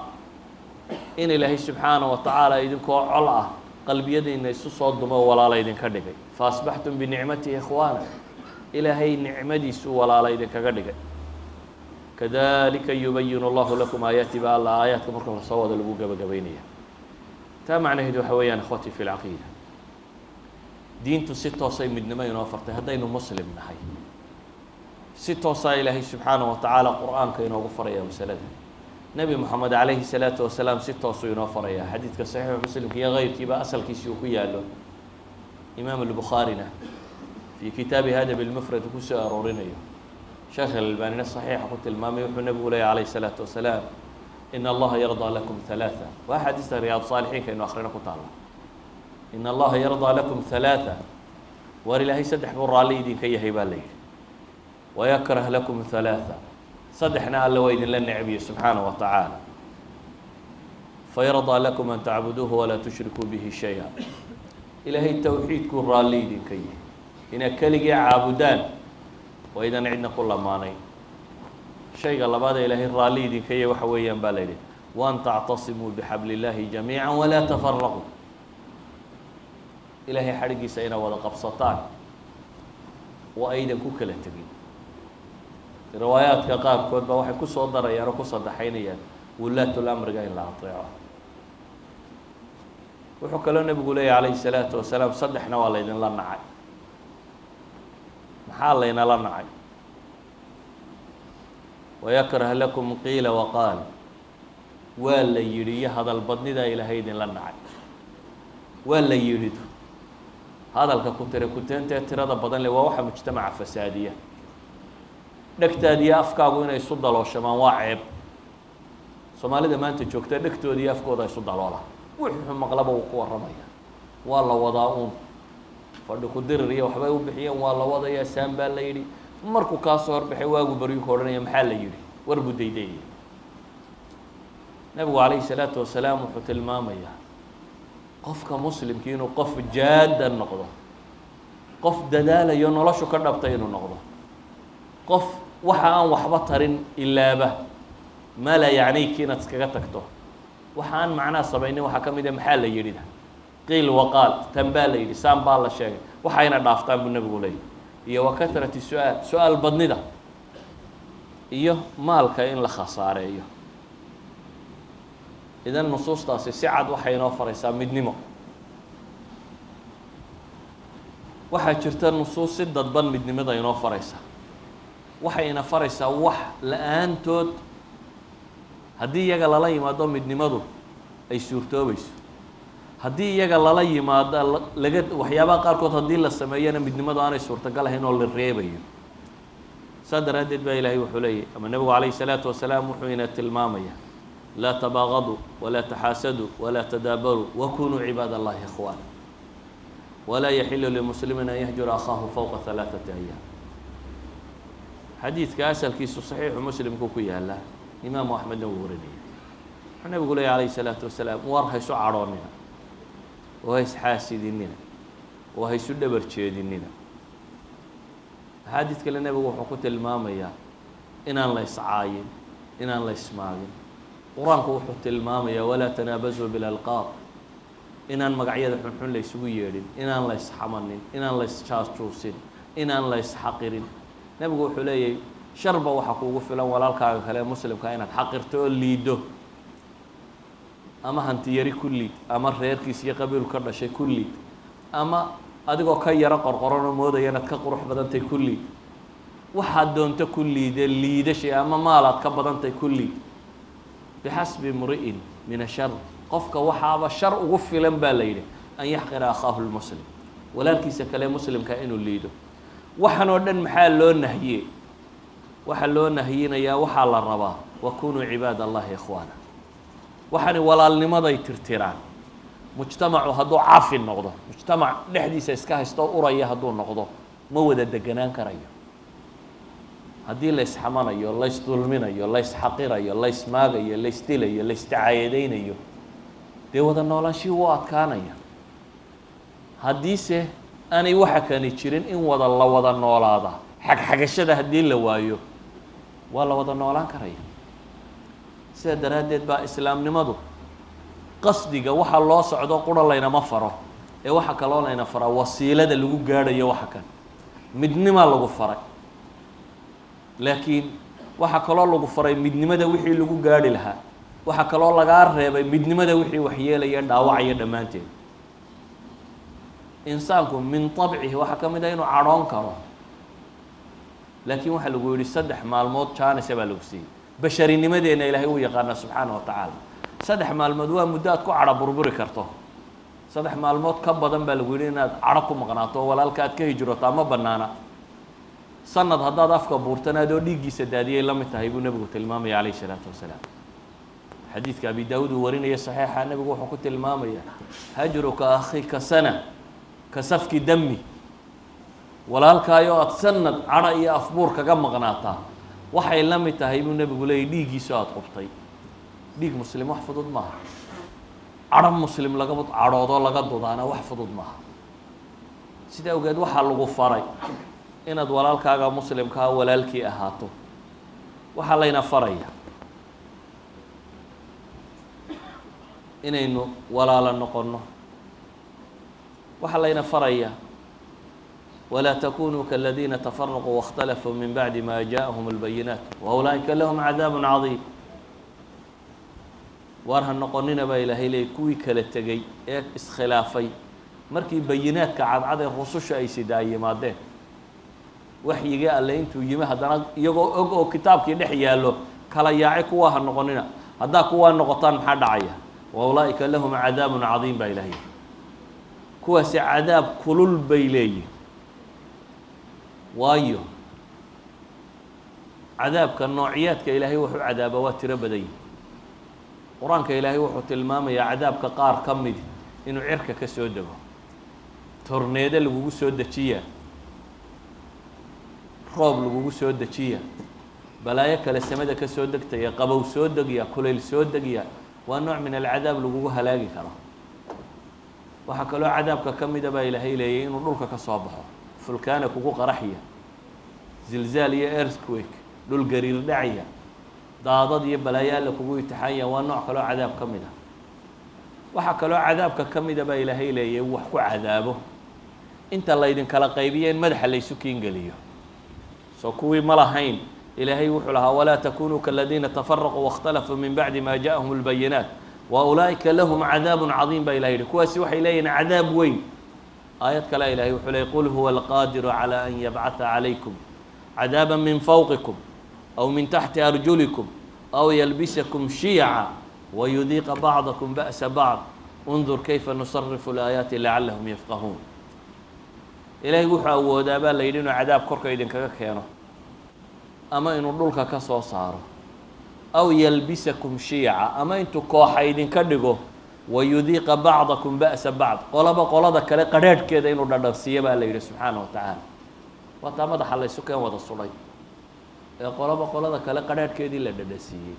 S4: in ilaahay subxaanaه wa tacaala idinkoo col ah qalbiyadiina isu soo dumo oo walaala idinka dhigay. faasbaxtum binicmatihi ikhwaana. ilaahay nicmadiisu walaala idinkaga dhigay. kadalika yubayinu allahu lakum aayaati baa alla aayaadka marka la soo wada lagu gabagabaynaya. taa macnaheedu waxa weeyaan ikhwatii fi lcaqiida, diintu si toosay midnimo inoo fartay haddaynu muslim nahay. si toosaa ilaahay subxaanaه wa tacaala qur-aanka inoogu faraya masalada. nebi moxamed calayhi الsalaatu wasalaam si toosuu inoo faraya. xadiidka saxiixu muslimka iyo keyrkiiba asalkiisii uu ku yaalo. imaam albukhaarina fii kitaabi hadab اlmufrad ku soo aroorinayo. sheekh alalbanina saxiixa ku tilmaamay wuxuu nebigu leeyahy calayhi الsalaatu wasalaam in allaha yardaa lakum ثalaaثa. waa xadiista riyaad saalixiinka inu akhrino ku taalla. in allaha yardaa lakum ثalaaثa. waar ilaahay 3 buu raalli idinka yahay baa la yidhi. wayakrah lakum ثalaaثa. 3na alla waa idinla necbiye subxaanaه wa tacaala. fayardaa lakum an tacbuduuhu walaa tushrikuu bihi shaya. ilaahay towxiidkuu raalli idinka yahay inaad keligii caabudaan waa idan cidna ku lamaanayn. shayga labaadee ilaahay raalli idinka yahay waxa weeyaan baa la yidhi waan tactasimuu bixabli illaahi jamiica walaa tafaraquu. ilaahay xadhigiisa inaad wada qabsataan oo aydan ku kala tegin. riwaayaadka qaarkood baa waxay ku soo darayaan oo ku saddexaynayaan wulaatul amriga in la ateeco. wuxuu kaloo nebigu leeyahy calayhi الsalaatu wasalaam 3na waa laydinla nacay. maxaa laynala nacay wayakrah lakum qiila waqaal waa la yidhi iyo hadal badnidaa ilaahay idinla nacay waa la yidhidu hadalka ku tira kuteentee tirada badan leh waa waxa mujtamaca fasaadiya dhegtaada iyo afkaagu inay isu dalooshamaan waa ceeb soomaalida maanta joogta dhegtooda iyo afkooda isu daloola wuxuu maqlaba uu ku warramaya waa la wadaa uun fadhi ku dirir iyo waxbay u bixiyeen waa la wadayaa saan baa la yidhi markuu kaa soo horbaxay waagu baryu ka odhanaya maxaa la yidhi war buu daydayaya nabigu calayhi salaatu wasalaam wuxuu tilmaamayaa qofka muslimkii inuu qof jaada noqdo qof dadaalayo noloshu ka dhabtay inuu noqdo qof waxa aan waxba tarin ilaaba maa laa yacnayki inaad iskaga tagto waxa aan macnaa samaynin waxaa ka mid a maxaa la yidhida qiil waqaal tan baa la yidhi saan baa la sheegay waxayna dhaaftaan buu nabigu leeyahy iyo wa kahrati su-aal su-aal badnida iyo maalka in la khasaareeyo idan nusuustaasi si cad waxay inoo faraysaa midnimo waxaa jirta nusuus si dadban midnimada inoo faraysaa waxayna faraysaa wax la-aantood haddii iyaga lala yimaado midnimadu ay suurtoobayso haddii iyaga lala yimaado laga waxyaabaha qaarkood haddii la sameeyana midnimadu aanay suurtagal ahayn oo la reebayo saa daraaddeed baa ilaahay wuxuu leeyahy ama nebigu calayhi salaatu wasalaam wuxuu ina tilmaamaya laa tabaaqaduu walaa taxaasaduu walaa tadaabaruu wakunuu cibaad allahi ikhwaana walaa yaxilu limuslimin an yahjura akhaahu fowqa halaaثati ayaam xadiidka asalkiisu saxiixu muslimku ku yaalaa imaamu axmedna wuu warinaya wuxuu nabigu leeyahy calayhi salaatu wasalaam war haysu cadhoonina oo ha isxaasidinina oo ha isu dhabar jeedinina axaadiid kale nebigu wuxuu ku tilmaamayaa inaan la iscaayin inaan la ismaagin qur-aanku wuxuu tilmaamayaa walaa tanaabasuu bilalqaab inaan magacyada xunxun la isugu yeedhin inaan la isxamanin inaan la isjaajuusin inaan la isxaqirin nebigu wuxuu leeyahy sharba waxaa kuugu filan walaalkaaga kale muslimka inaad xaqirto oo liiddo ama hantiyari ku liid ama reerkiis iyo qabiilu ka dhashay ku liid ama adigoo ka yaro qorqoranoo moodaya inaad ka qurux badantay ku liid waxaad doonto ku liide liidashay ama maalaad ka badantay ku liid bixasbi imri'in min ashar qofka waxaaba shar ugu filan baa la yidhi an yaxqira akhaahu lmuslim walaalkiisa kale muslimka inuu liido waxan oo dhan maxaa loo nahye waxaa loo nahyinayaa waxaa la rabaa wakunuu cibaad allahi ikhwaana waxani walaalnimaday tirtiraan mujtamacu hadduu cafi noqdo mujtamac dhexdiisa iska haysto uraya hadduu noqdo ma wada deganaan karayo haddii la isxamanayo la ysdulminayo la ysxaqirayo la ysmaagayo la ysdilayo la ysdacaayadaynayo dee wada noolaanshii wuu adkaanaya haddiise aanay waxa kani jirin in la wada noolaada xagxagashada haddii la waayo waa la wada noolaan karaya sidaa daraaddeed baa islaamnimadu qasdiga waxa loo socdo qura laynama faro ee waxa kaloo layna faraa wasiilada lagu gaadhayo waxa kan midnimaa lagu faray laakiin waxa kaloo lagu faray midnimada wixii lagu gaadhi lahaa waxa kaloo lagaa reebay midnimada wixii waxyeelaya dhaawacaya dhammaanteed insaanku min طabcihi waxaa ka mid ah inuu cadhoon karo laakiin waxaa lagu yidhi 3 maalmood jaanisa baa lagu siiyey basharinimadeena ilaahay uu yaqaana subxaana wa tacaala 3 maalmood waa muddo aad ku cadho burburi karto 3 maalmood ka badan baa lagu yidhi inaad cadho ku maqnaato oo walaalka aad ka hijroto ama banaana sanad haddaad afka buurtanaad oo dhiiggiisa daadiyay la mid tahay buu nebigu tilmaamaya calayhi salaatu wasalaam xadiidka abi daawuud uu warinaya saxiixa nebigu wuxuu ku tilmaamaya hajruka akhika sana ka safki dami walaalkaayo aada sanad cadho iyo afbuur kaga maqnaataa waxay la mid tahay buu nebigu leeyay dhiiggiiso aada qubtay dhiig muslim wax fudud maaha cadho muslim laga cadhoodoo laga dudaana wax fudud maaha sidaa awgeed waxaa lagu faray inaad walaalkaaga muslimkaa walaalkii ahaato waxaa layna faraya inaynu walaalo noqonno waxaa layna faraya walaa takunuu kaladiina tafaraquu waاkhtalafuu min bacdi ma jaaءahum اlbayinaat waulaa'ika lahum cadaabu cadiim waar ha noqonina baa ilaahay leeyay kuwii kala tegey ee iskhilaafay markii bayinaadka cadcad ee rususha ay sidaa yimaadeen waxyigii alle intuu yimi haddana iyagoo og oo kitaabkii dhex yaallo kala yaacay kuwaa ha noqonina haddaa kuwaa noqotaan maxaa dhacaya wa ulaa'ika lahum cadaabun cadiim baa ilaahay kuwaasi cadaab kulul bay leeyihin waayo cadaabka noociyaadka ilaahay wuxuu cadaaba waa tiro badan yihi qur-aanka ilaahay wuxuu tilmaamayaa cadaabka qaar ka midi inuu cirka ka soo dego torneedo lagugu soo dejiyaa roob lagugu soo dejiya balaayo kale samada ka soo degtaya qabow soo degya kulayl soo degya waa nooc min alcadaab lagugu halaagi karo waxaa kaloo cadaabka ka mida baa ilaahay leeyay inuu dhulka ka soo baxo fulkaana kugu qaraxya zilzaal iyo earthquake dhul gariir dhacya daadad iyo balaayo alla kugu itixaanya waa nooc kaloo cadaab ka mid a waxaa kaloo cadaabka ka mida baa ilaahay leeyay wax ku cadaabo inta laydinkala qaybiyo in madaxa laysu kiingeliyo soo kuwii ma lahayn ilaahay wuxuu lahaa walaa takunuu kaladiina tafaraquu waاkhtalafuu min bacdi ma ja'ahum اlbayinaat wa ulaa'ika lahum cadaabun cadiim baa ilahay yihi kuwaasi waxay leeyihin cadaab weyn aayad kale ilahay wuxuu leeyay qul huwa alqaadiru calى an yabcata calaykum cadaaba min fawqikum aw min taxti arjulikum aw yalbisakum shiyaca wayudiiqa bacdakum ba'sa bacd undur kayfa nusarifu اlaayaati lacalahum yafqahuun ilaahay wuxuu awoodaa baa la yidhi inuu cadaab korka idinkaga keeno ama inuu dhulka ka soo saaro aw yalbisakum shiyaca ama intuu kooxa idinka dhigo wayudiiqa bacdakum ba'sa bacd qolaba qolada kale qadhaadhkeeda inuu dhadharsiiyo baa la yidhi subxaana wa tacaala waa taa madaxa laysu keen wada sudhay ee qolaba qolada kale qadhaadhkeedii la dhadhasiiyey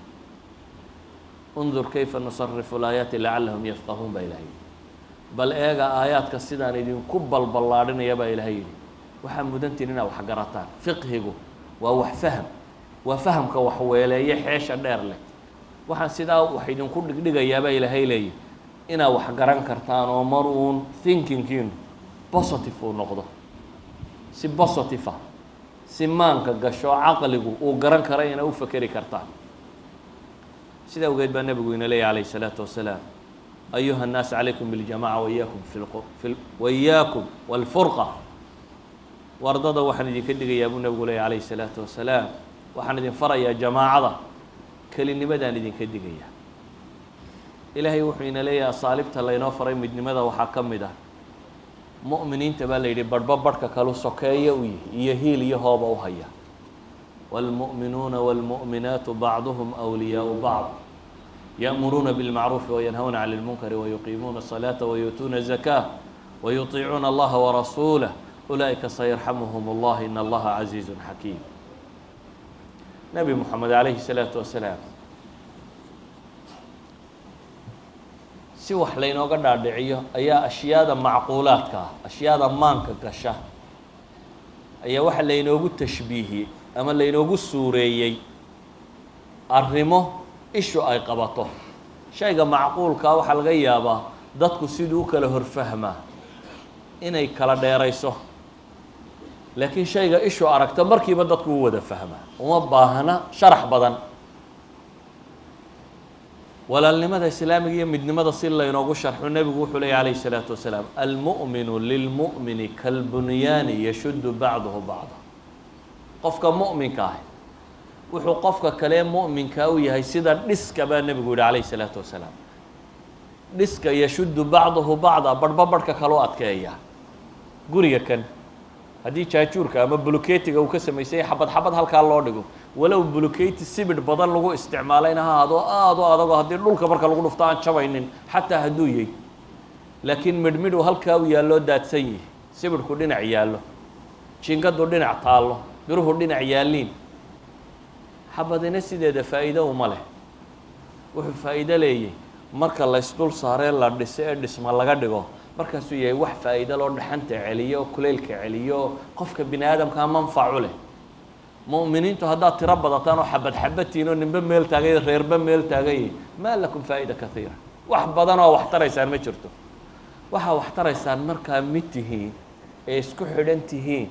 S4: undur kayfa nusarifu laayaati lacalahum yafqahuun baa ilahay bal eega aayaadka sidaan idinku balballaadhinaya baa ilaahay yidhi waxaa mudantiin inaad wax garataan fiqhigu waa wax faham waa fahamka wax weeleeye xeesha dheer leh waxaan sidaa wax idinku dhigdhigayaa baa ilaahay leeyahy inaad wax garan kartaan oo mar uun thinkingkiinu positive uu noqdo si positive ah si maanka gasho caqligu uu garan kara inaa u fakeri kartaan sida awgeed baa nebigu ina leeyahy calayh الsalaatu wasalaam ayuha الnaas calaykum biاljamaca waiyakum wاlfurqa wardada waxaan idinka dhigayaa buu nebigu leeyahy calayh الsalaatu wasalaam waxaan idin farayaa jamaacada kelinimadaan idinka digayaa ilaahay wuxuu ina leeyahay asaalibta laynoo faray midnimada waxaa ka mid ah mu'miniinta baa la yidhi barhba barhka kalu sokeeya u yihi iyo hiil iyo hooba u haya wاlmu'minuuna wاlmu'minaatu bacduhum أwliyaau bacd ya'muruuna biاlmacruufi wayanhawna can اlmunkari wayuqiimuuna الصalaaةa wayuutuuna الزakاة wayuطiicuuna allaha warasuulah ulaa'ika sayarxamuhum اllah in allaha caziizu xakiim nebi moxamed calayhi الsalaatu wasalaam si wax laynooga dhaadhiciyo ayaa ashyaada macquulaadka ah ashyaada maanka gasha ayaa waxa laynoogu tashbiihiyey ama laynoogu suureeyey arrimo ishu ay qabato shayga macquulkaa waxaa laga yaabaa dadku siduu u kala horfahmaa inay kala dheerayso laakiin shayga ishu aragto markiiba dadku u wada fahmaa uma baahna sharax badan walaalnimada islaamiga iyo midnimada si laynoogu sharxo nebigu wuxuu leeyay calayh الsalaatu wasalaam almu'minu lilmu'mini kalbunyaani yashuddu bacduhu bacda qofka mu'minka ah wuxuu qofka kale mu'minkaa u yahay sida dhiska baa nebigu yihi calayh الsalaatu wasalaam dhiska yashuddu bacduhu bacda barhba barhka kaloo adkeeya guriga kan haddii jaajuurka ama buluketiga uu ka samaysay xabad xabad halkaa loo dhigo walow buluketi sibidh badan lagu isticmaalayna ha adoo aada u adagoo haddii dhulka marka lagu dhufto aan jabaynin xataa hadduu yahy laakiin midhmidhu halkaa u yaalloo daadsan yihi sibidhku dhinac yaallo jiingadu dhinac taallo biruhu dhinac yaalliin xabadina sideeda faa'iido uma leh wuxuu faa'iido leeyay marka laysdul saaree la dhiso ee dhisma laga dhigo markaasuu yahay wax faa'iido loo dhaxanta celiyo oo kuleylka celiyo oo qofka bini aadamkaa manfacu leh mu'miniintu haddaad tiro badataan oo xabad xabadtiin oo ninba meel taagay reerba meel taagay maa lakum faa'ida kaiira wax badan oo wax taraysaan ma jirto waxaa wax taraysaan markaa mid tihiin ee isku xidhan tihiin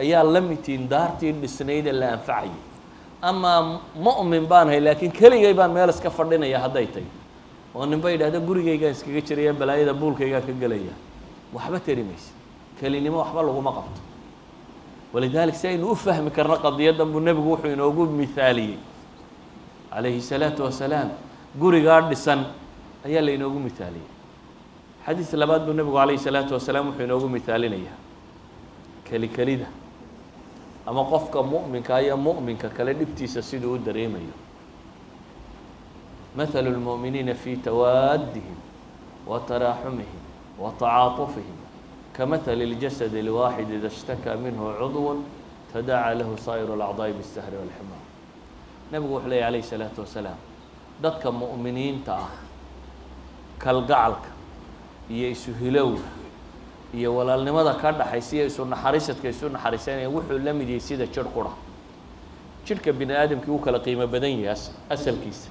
S4: ayaa la mid tihiin daartii dhisnayd ee la anfacayay amaa mu'min baan hay laakiin keligay baan meel iska fadhinaya hadday tahy oo ninba yidhahda gurigaygaan iskaga jiraya balaayada buulkaygaan ka gelaya waxba tari maysa kelinimo waxba laguma qabto walidalik si aynu u fahmi karno qadiyaddan buu nebigu wuxuu inoogu mihaaliyey calayhi الsalaatu wasalaam gurigaa dhisan ayaa la inoogu mihaaliyey xadiis labaad buu nebigu calayhi الsalaatu wasalaam wuxuu inoogu mihaalinayaa kelikelida ama qofka mu'minka iyo mu'minka kale dhibtiisa siduu u dareemayo مثل المؤمنين في توادهم وتراحمهم وتعاطفهم كمثل الجسد الواحد إذا اشتكى منه عضو تداعى له سائر الأعضاء بالسهر والحمى نبي وحلي عليه الصلاة والسلام dadka mu'miniinta ah kalgacalka iyo isuhilowga iyo walaalnimada ka dhaxaysa iyo isu naxariisadka isu naxariisanaya wuxuu la mid yahay sida jir qura jirka bini aadamkii uu kala qiimo badan yahay asalkiisa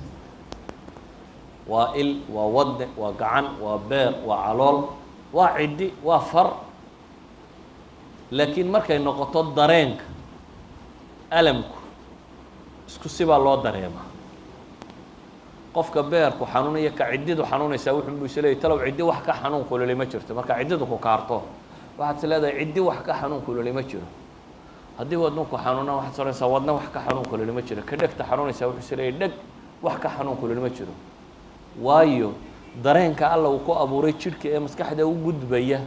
S4: waa il waa wadne waa gacan waa beer waa calool waa ciddi waa far laakiin markay noqoto dareenka alamku isku sibaa loo dareemaa qofka beerku xanuunaya ka ciddidu xanuunaysaa wuxuu buu isleeyahay talow ciddi wax ka xanuun kululi ma jirto marka ciddidu ku kaarto waxaad is leedahay ciddi wax ka xanuun kululi ma jiro haddii wadnuku xanuuna waxaad soranaysaa wadna wax ka xanuun kululi ma jiro ka dhegta xanuunaysaa wuxuu isleeyahay dheg wax ka xanuun kululi ma jiro waayo dareenka alla uu ku abuuray jidhka ee maskaxda u gudbaya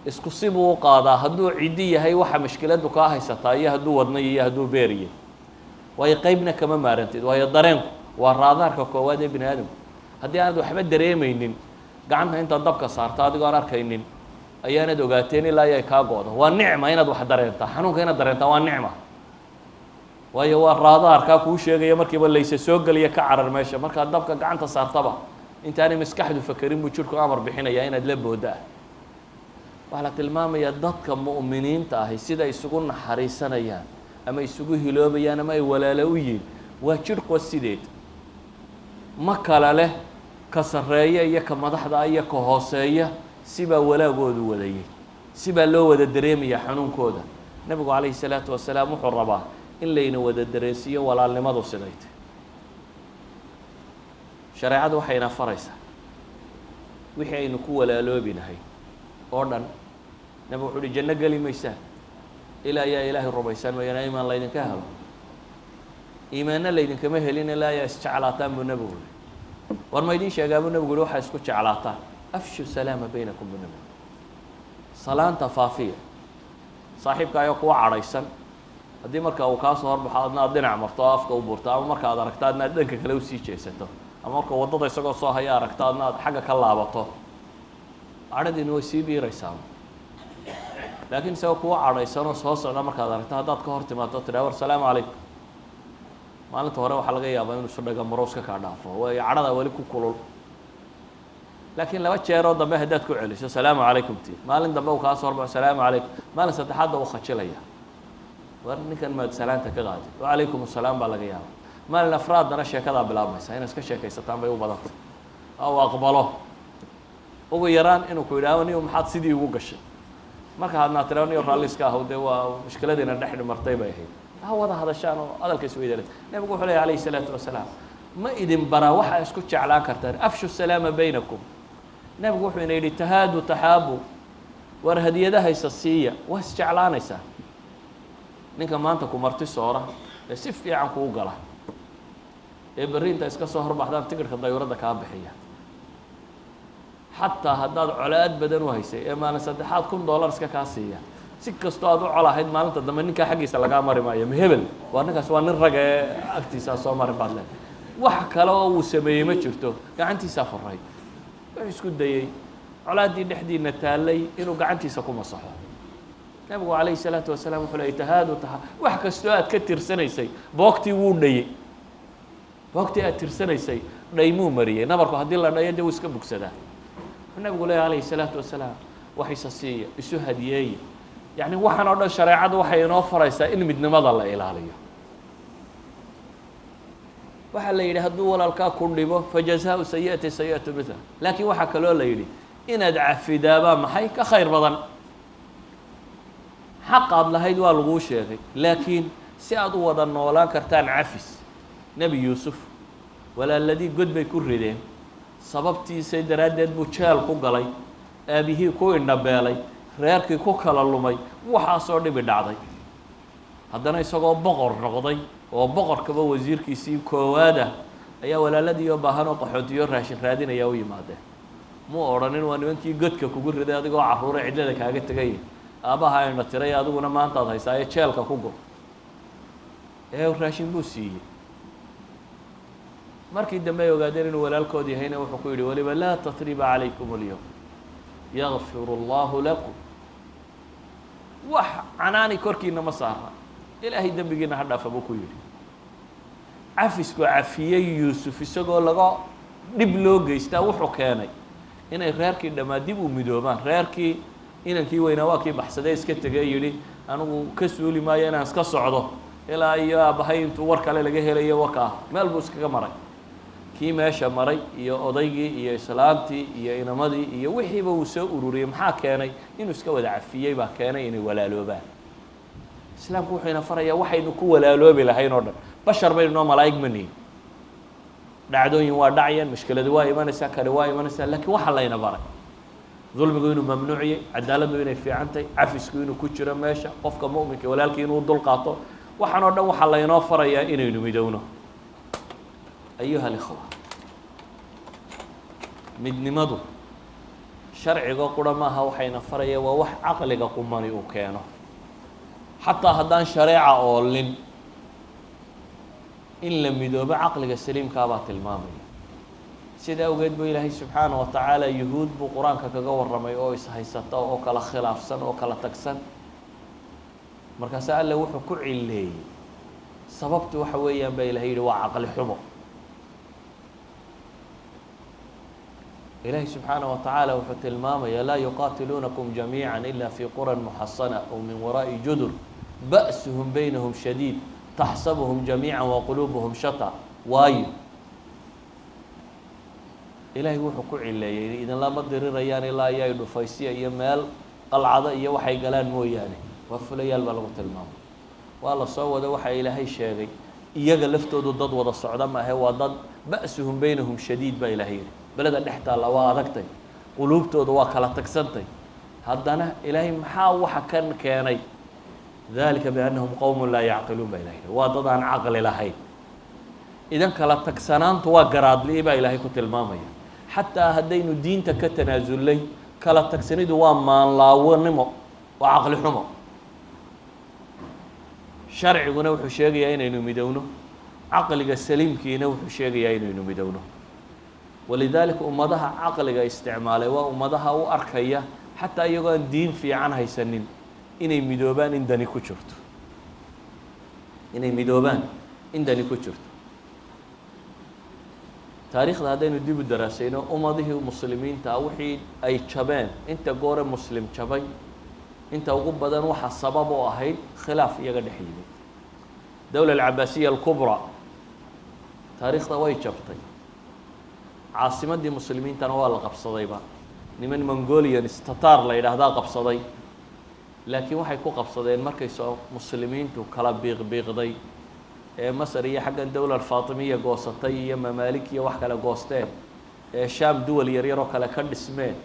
S4: isku sibuu u qaadaa hadduu ciddi yahay waxa mashkiladdu kaa haysataa iyo hadduu wadna iyo hadduu beeriye waayo qeybna kama maarantid waayo dareenku waa raadaarka koowaad ee bini aadamku haddii aanad waxba dareemaynin gacanta intaad dabka saarto adigoo aan arkaynin ayaanad ogaateen ilaa ay kaa go-do waa nicma inaad wax dareentaa xanuunka inaad dareentaa waa nicma waayo waa raadaarkaa kuu sheegaya markiiba layse soo geliya ka carar meesha markaad dabka gacanta saartaba intaanay maskaxdu fakerin buu jidhku amar bixinayaa inaad la booda ah waxaa la tilmaamayaa dadka mu'miniinta ahi sida isugu naxariisanayaan ama isugu hiloobayaan ama ay walaalo u yihiin waa jidhqo sideed ma kala leh ka sarreeya iyo ka madaxda iyo ka hooseeya sibaa walaagoodu wadayay sibaa loo wada dareemaya xanuunkooda nebigu calayhi الsalaatu wasalaam wuxuu rabaa in layna wada dareensiiyo walaalnimadu sidaytay shareecadu waxayna faraysaa wixii aynu ku walaaloobinahay oo dhan nebigu wuxuu uhi janno geli maysaan ilaa ayaa ilaahay rumaysaan mooyaane iimaan laydinka helo iimaanna laydinkama helin ilaa ayaa isjeclaataan buu nebigu yihi war ma idiin sheegaa buu nebigu yihi waxaa isku jeclaataan afshu salaama baynakum buu nebigu salaanta faafiya saaxiibka ayoo kuwa cadhaysan haddii marka uu kaa soo horbaxo adna aad dhinac marto oo afka u burto ama marka ad aragto adna aad dhanka kale usii jeesato ama marka waddada isagoo soo haya aragto adna aad xagga ka laabato cadhadiina way sii dhiiraysaa laakiin isagoo kuwa cadhaysanoo soo socda markaad aragto haddaad ka hor timaado tidhaa war salaamu calaykum maalinta hore waxaa laga yaabaa inuu sudhaga marowska kaa dhaafo waayo cadhada weli ku kulul laakiin laba jeeroo dambe haddaad ku celiso salaamu calaykum ti maalin dambe uu kaa soo horbaxo salaamu calaykum maalin saddexaadda uu khajilaya war ninkan maad salaanta ka qaadi wacalaykum asalaam baa laga yaaba maalin afraadana sheekadaa bilaabmaysa inaad iska sheekaysataan bay u badantay uu aqbalo ugu yaraan inuu ku yidhaaho niyo maxaad sidii ugu gashay marka hadnaa tira niyo raalliska ahaw dee waa mushkiladiina dhex dhimartay bay ahayd ha wada hadashaan oo hadalka isweydaala nebigu wuxuu leeyahy alayhi الsalaatu wasalaam ma idin baraa waxaa isku jeclaan kartaan afshu salaama baynakum nebigu wuxuu ina yidhi tahaadu taxaabu war hadiyadahaysa siiya waa isjeclaanaysaa ninka maanta ku marti soora ee si fiican kuu gala ee berri inta iska soo horbaxdaan tigirhka dayuuradda kaa bixiya xataa haddaad colaad badan u haysay ee maalin saddexaad $1,000 iska kaa siiya si kastoo aad u colahayd maalinta dambe ninkaa xaggiisa lagaa mari maayo mahebel waa ninkaas waa nin raga ee agtiisaa soo marin baad leedahay wax kale oo uu sameeyey ma jirto gacantiisaa furay wuxuu isku dayey colaaddii dhexdiina taallay inuu gacantiisa ku masaxo nebigu calayhi الsalaatu wasalaam wuxuu leeyay tahaadu taha wax kastoo aad ka tirsanaysay boogtii wuu dhayey boogtii aad tirsanaysay dhaymuu mariyey nabarku haddii la dhayo dee wuu iska bogsadaa wuxuu nebigu leeyahy calayhi الsalaatu wasalaam wax isa siiya isu hadiyeeya yacni waxaan oo dhan shareecadu waxay inoo faraysaa in midnimada la ilaaliyo waxaa la yidhi hadduu walaalkaa ku dhibo fajazaau sayi'ati sayi'atu mithla laakiin waxaa kaloo la yidhi inaad cafidaabaa maxay ka khayr badan xaqaad lahayd waa laguu sheegay laakiin si aad u wada noolaan kartaan cafis nebi yuusuf walaaladii god bay ku rideen sababtiisay daraaddeed buu jeel ku galay aabihii ku indhabeelay reerkii ku kala lumay waxaasoo dhibi dhacday haddana isagoo boqor noqday oo boqorkaba wasiirkiisii koowaad ah ayaa walaaladii oo baahan oo qaxootiyo raashin raadinaya u yimaadeen muu odhanin waa nimankii godka kugu riday adigoo carruure cidlada kaaga tegay aabbaha ayna tiray adiguna maantaad haysaayo jeelka ku gur ee raashin buu siiyey markii dambe ay ogaadeen inuu walaalkood yahayna wuxuu ku yidhi waliba laa tatriba calaykum alyawm yakfiru allahu lakum wax canaani korkiina ma saara ilaahay dembigiina ha dhaafa buu ku yidhi cafisku cafiyey yuusuf isagoo laga dhib loo geystaa wuxuu keenay inay reerkii dhammaa dib u midoobaan reerkii inankii weynaa waa kii baxsadee iska tegay yidhi anigu ka suuli maayo inaan iska socdo ilaa iyo aabbahay intuu war kale laga helayo wakaa meel buu iskaga maray kii meesha maray iyo odaygii iyo islaantii iyo inamadii iyo wixiiba uu soo ururiyey maxaa keenay inuu iska wada cafiyey baa keenay inay walaaloobaan islaamku wuxuu ina farayaa waxaynu ku walaaloobi lahayn oo dhan bashar baynu noo malaa'ig ma nihin dhacdooyin waa dhacayaan mushkiladu waa imanaysaa kale waa imanaysaa laakiin waxa layna baray dulmigu inuu mamnuuciyey cadaaladdu inay fiican tahay cafisku inuu ku jiro meesha qofka mu'minka walaalkii inuu dul qaato waxaan oo dhan waxaa laynoo farayaa inaynu midowno ayuha alikhwa midnimadu sharciga qura maaha waxayna faraya waa wax caqliga qumani uu keeno xataa haddaan shareeca oolin in la midoobo caqliga saliimkaabaa tilmaamaya sida awgeed buu ilaahay subxaanaه wa tacaala yuhuud buu qur-aanka kaga warramay oo ishaysata oo kala khilaafsan oo kala tagsan markaase alle wuxuu ku cileeyey sababtu waxa weeyaan baa ilahay yihi waa caqli xumo ilaahay subxaanaه wa tacaala wuxuu tilmaamaya laa yuqaatiluunakum jamiiعa ila fi quran muxasana aw min waraa'i judur ba'suhum baynahum shadiid taxsabuhum jamiiعa waquluubuhum shata waayo ilaahay wuxuu ku cileeyey idinlama dirirayaan ilaa iyo ay dhufaysiya iyo meel qalcado iyo waxay galaan mooyaane waa fulayaal baa lagu tilmaamay waa la soo wada waxa ilaahay sheegay iyaga laftoodu dad wada socda maahe waa dad ba'suhum baynahum shadiid baa ilaahay yihi beleda dhex taalla waa adagtay quluubtooda waa kala tagsantay haddana ilaahay maxaa waxa kan keenay dalika biannahum qowmun laa yacqiluun baa ilahay yihi waa dad aan caqli lahayn idan kala tagsanaantu waa garaadli baa ilaahay ku tilmaamaya xataa haddaynu diinta ka tanaasulnay kala tagsanidu waa maanlaawanimo waa caqli xumo sharciguna wuxuu sheegayaa inaynu midowno caqliga saliimkiina wuxuu sheegayaa inaynu midowno walidaalika ummadaha caqliga isticmaalay waa ummadaha u arkaya xataa iyagoo aan diin fiican haysanin inay midoobaan in dani ku jirto inay midoobaan in dani ku jirto taariikhda haddaynu dib u daraasayno ummadihii muslimiinta ah wixii ay jabeen inta goore muslim jabay inta ugu badan waxa sabab u ahayd khilaaf iyaga dhex yimid dowla alcabaasiya alkubraa taariikhda way jabtay caasimaddii muslimiintana waa la qabsadayba niman mongolians tatar la yidhaahdaa qabsaday laakiin waxay ku qabsadeen markay soo muslimiintu kala biiqbiiqday ee masar iyo xaggan dowla alfaatimiya goosatay iyo mamaalik iyo wax kale goosteen ee shaam duwal yaryaroo kale ka dhismeen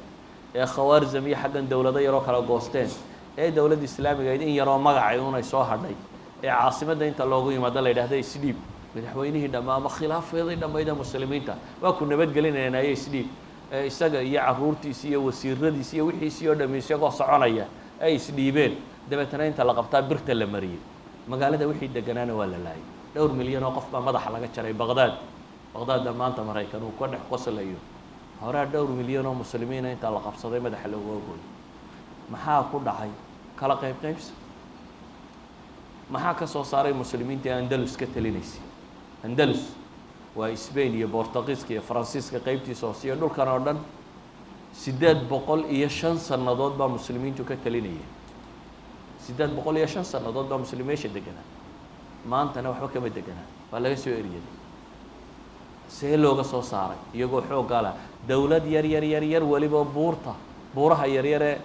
S4: ee khawaarzam iyo xaggan dowlado yaroo kale goosteen ee dowladda islaamigayd in yaroo magacay unay soo hadhay ee caasimadda inta loogu yimaado la yidhahda isdhiib madaxweynihii dhammaa ama khilaafeedii dhammayda muslimiinta waa ku nabadgelinaynayo isdhiib ee isaga iyo caruurtiisi iyo wasiiradiisi iyo wixiisii oo dhami isagoo soconaya ay isdhiibeen dabeetana inta la qabtaa birta la mariyey magaalada wixii deganaana waa la laayay dhowr milyan oo qof baa madaxa laga jaray baqdaad baqdaadda maanta maraykan uu ka dhex qoslayo horaa dhowr milyan oo muslimiina intaa la qabsaday madaxa looga gooyo maxaa ku dhacay kala qaybqaybsi maxaa ka soo saaray muslimiinta ee andalus ka talinaysay andalus waa Spain iyo Portugiiska iyo Faransiiska qaybtiisa hoose iyo dhulkan oo dhan 805 sannadood baa muslimiintu ka talinayeen 805 sannadood baa muslimiisha deganaa maantana waxba kama deganaa waa laga soo eriyay see looga soo saaray iyagoo xoogga leh dowlad yar waliba buuraha yaryar ee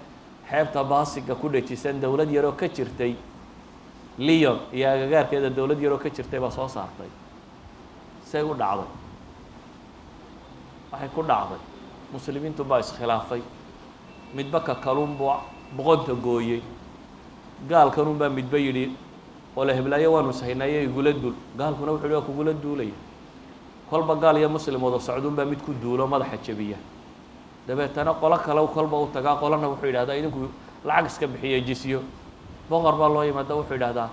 S4: xeebta baasiga ku dhajisan dowlad yaroo ka jirtay Lyon iyo agagaarkeeda dowlad yaroo ka jirtay baa soo saartay say u dhacday waxay ku dhacday muslimiintu baa iskhilaafay midba ka kalun buu boqonta gooyey gaalkanun baa midba yidhi qole heblaayo waanu sahaynaayo igula duul gaalkuna wuxuu waa kugula duulaya kolba gaal iyo muslim wada socduunbaa mid ku duulo madaxa jabiya dabeetana qolo kale kolba u tagaa qolana wuxuu yidhahdaa idinku lacag iska bixiya jisyo boqor baa loo yimaada wuxuu yidhahdaa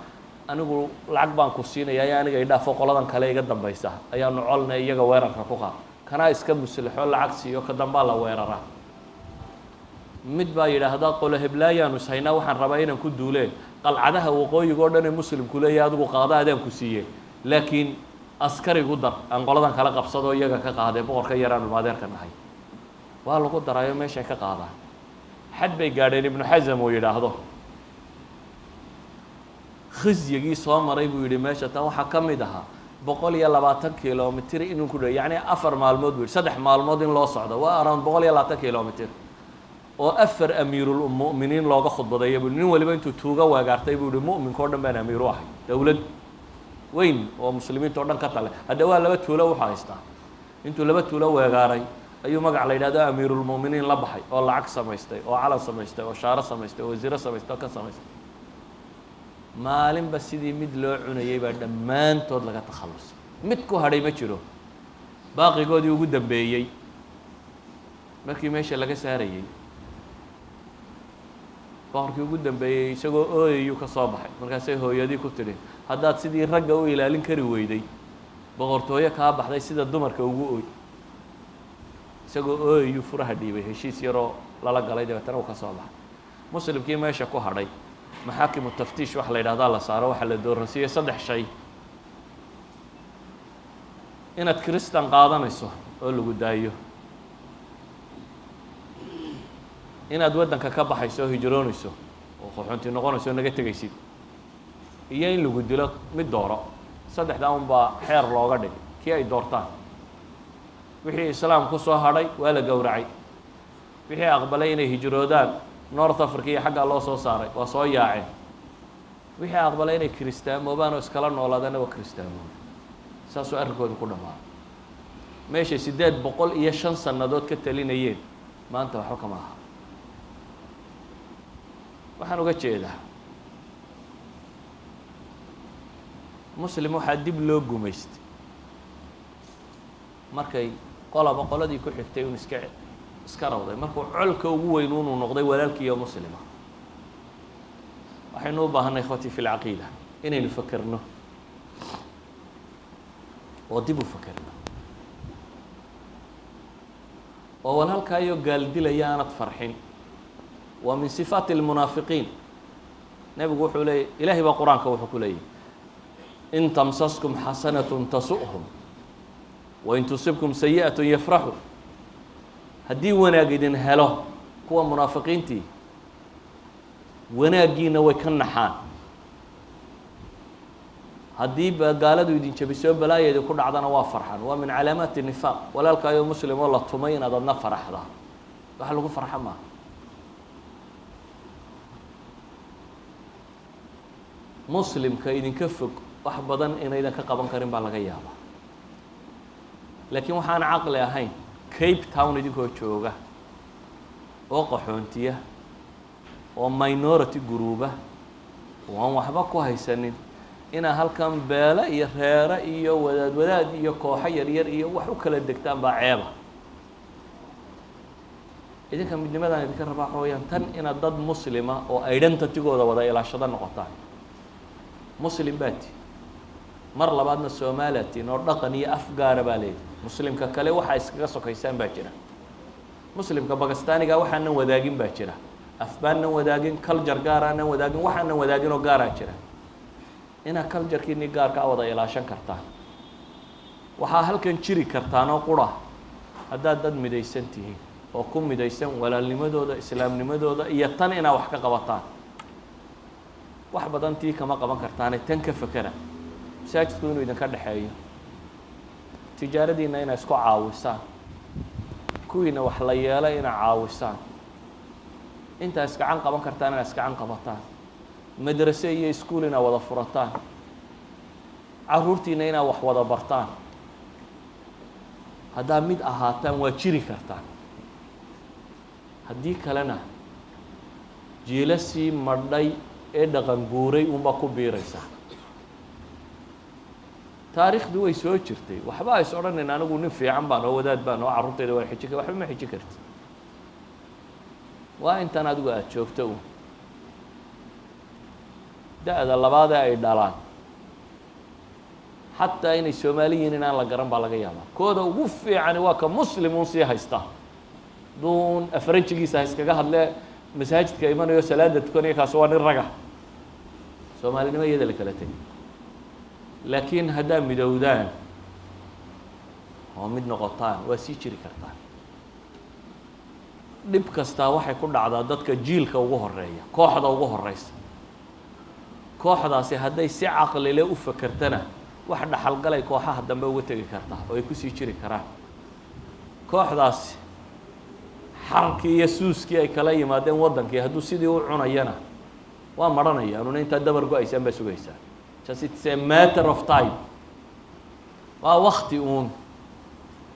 S4: anigu lacag baan ku siinaya ayaa aniga idhaafo qoladan kale iga dambaysa ayaanu colna iyaga weerarka ku qaad kanaa iska muslixo lacag siiyo ka dambaa la weeraraa mid baa yidhaahdaa qolo heblaayaanu ishaynaa waxaan rabaa inaan ku duulee qalcadaha waqooyiga oo dhan ee muslimku leeyahay adigu qaada adaan ku siiyey laakiin askarigu dar aan qoladan kala qabsado iyaga ka qaadee boqorka yaraanu maadeerka nahay waa lagu daraayo meeshay ka qaadaan xad bay gaadheen ibnu xasam uu yidhaahdo khisyigii soo maray buu yidhi meesha tan waxaa ka mid ahaa 120 kilomitr inuu ku dhahay yacni 4 maalmood buu yidhi 3 maalmood in loo socdo waa around 120 kilomitr oo 4 amiirulmu'miniin looga khudbadeeya buu nin waliba intuu tuuga waagaartay buu yidhi mu'minka oo dhan baan amiir u ahay dowlad weyn oo muslimiinta oo dhan ka tale hadda waa 2 tuulo wuxuu haystaa intuu 2 tuulo weegaaray ayuu magac la yidhahdo amiirulmu'miniin la baxay oo lacag samaystay oo calan samaystay oo shaaro samaystay oo wasiiro samaystay oo ka samaystay maalinba sidii mid loo cunayay baa dhammaantood laga takhallusay mid ku hadhay ma jiro baaqigoodii ugu dambeeyey markii meesha laga saarayey boqorkii ugu dambeeyey isagoo ooyayuu ka soo baxay markaasay hooyadii ku tidhi haddaad sidii ragga u ilaalin kari weyday boqortooyo kaa baxday sida dumarka ugu ooy isagoo ooyayuu furaha dhiibay heshiis yaroo lala galay dabeetana uu ka soo baxay muslimkii meesha ku hadhay maxaakimu taftiish waxa la yidhahdaa la saaro waxaa la dooransiiyey 3 shay inaad kristan qaadanayso oo lagu daayo inaad waddanka ka baxayso oo hijroonayso oo qaxoonti noqonayso oo naga tegaysid iyo in lagu dilo mid dooro 3daa unbaa xeer looga dhigay kii ay doortaan wixii islaam ku soo hadhay waa la gowracay wixii aqbalay inay hijroodaan north africa iyo xaggaa loo soo saaray waa soo yaaceen wixii aqbalay inay kiristaamoobaan oo iskala noolaadana waa kiristaamoobay saasuu arrinkooda ku dhammaaday meeshay 805 sannadood ka talinayeen maanta waxba kama aha waxaan uga jeedaa muslim waxaa dib loo gumaystay markay qolaba qoladii ku xigtay un iska rawday markuu colka ugu weyn unuu noqday walaalkiiyo muslima waxaynu u baahanay ikhwatii fi lcaqiida inaynu fakerno oo dib u fakerno oo walaalkaayo gaaldilaya aanad farxin waa min sifaati almunaafiqiin nebigu wuxuu leeyay ilaahay baa qur-aanka wuxuu ku leeyahy in tamsaskum xasanatun tasu'hum wain tusibkum sayi'atun yafraxu haddii wanaag idin helo kuwa munaafiqiintii wanaaggiina way ka naxaan haddii gaaladu idin jabisoo balaayeedi ku dhacdana waa farxan waa min calaamaati nifaaq walaalkaayo muslim oo la tumay inaad adna faraxda wax lagu farxa maaha muslimka idinka fog wax badan inaydan ka qaban karin baa laga yaabaa laakiin waxaan caqli ahayn cape town idinkoo jooga oo qaxoontiya oo minority gruuba oo aan waxba ku haysanin inaa halkan beele iyo reere iyo wadaad iyo kooxo yaryar iyo wax u kala degtaan baa ceeba idinka midnimadaan idinka rabaa waxa weyaan tan inaad dad muslima oo identitygooda wada ilaashado noqotaan muslim baati mar labaadna soomaalaatiin oo dhaqan iyo af gaara baa leedahay muslimka kale waxaa iskaga sokaysaan baa jira muslimka bakistaaniga waxaanan wadaagin baa jira af baanan wadaagin culture gaaraanan wadaagin waxaanan wadaagin oo gaaraa jira inaad culturekiinii gaarka a wada ilaashan kartaan waxaa halkan jiri kartaan oo qura haddaad dad midaysan tihiin oo ku midaysan walaalnimadooda islaamnimadooda iyo tan inaad wax ka qabataan wax badan tii kama qaban kartaane tan ka fakera masaajidku inuu idinka dhexeeyo tijaaradiina inaa isku caawisaan kuwiina wax la yeelo inaa caawisaan intaa iskacan qaban kartaan inaa iskacan qabataan madrase iyo iskuul inaa wada furataan caruurtiina inaa wax wada bartaan haddaa mid ahaataan waa jiri kartaan haddii kalena jiilasii madhay ee dhaqan guuray unbaa ku biiraysaa taariikhdu way soo jirtay waxba ay soo odhanayn anigu nin fiican baan oo wadaad baan oo carruurtayda waan xiji kara waxba ma xiji karti waa intaan adigu aada joogto un da-da labaadee ay dhalaan xataa inay soomaali yihiin inaan la garan baa laga yaabaa kooda ugu fiicani waa ka muslim uun sii haysta duun afranjigiisa ha iskaga hadlee masaajidka imanayo salaada tukanaya kaasi waa nin raga soomaalinimo iyada la kala tegay laakiin haddaa midowdaan oo mid noqotaan waa sii jiri kartaan dhib kastaa waxay ku dhacdaa dadka jiilka ugu horeeya kooxda ugu horeysa kooxdaasi hadday si caqlile u fakertana wax dhaxalgalay kooxaha dambe uga tegi kartaa oo ay kusii jiri karaan kooxdaasi xarkii iyo suuskii ay kala yimaadeen waddankii hadduu sidii u cunayana waa maranaya anuna intaa dabar go-aysaan baa sugaysaa just it's a matter of time waa wakti uun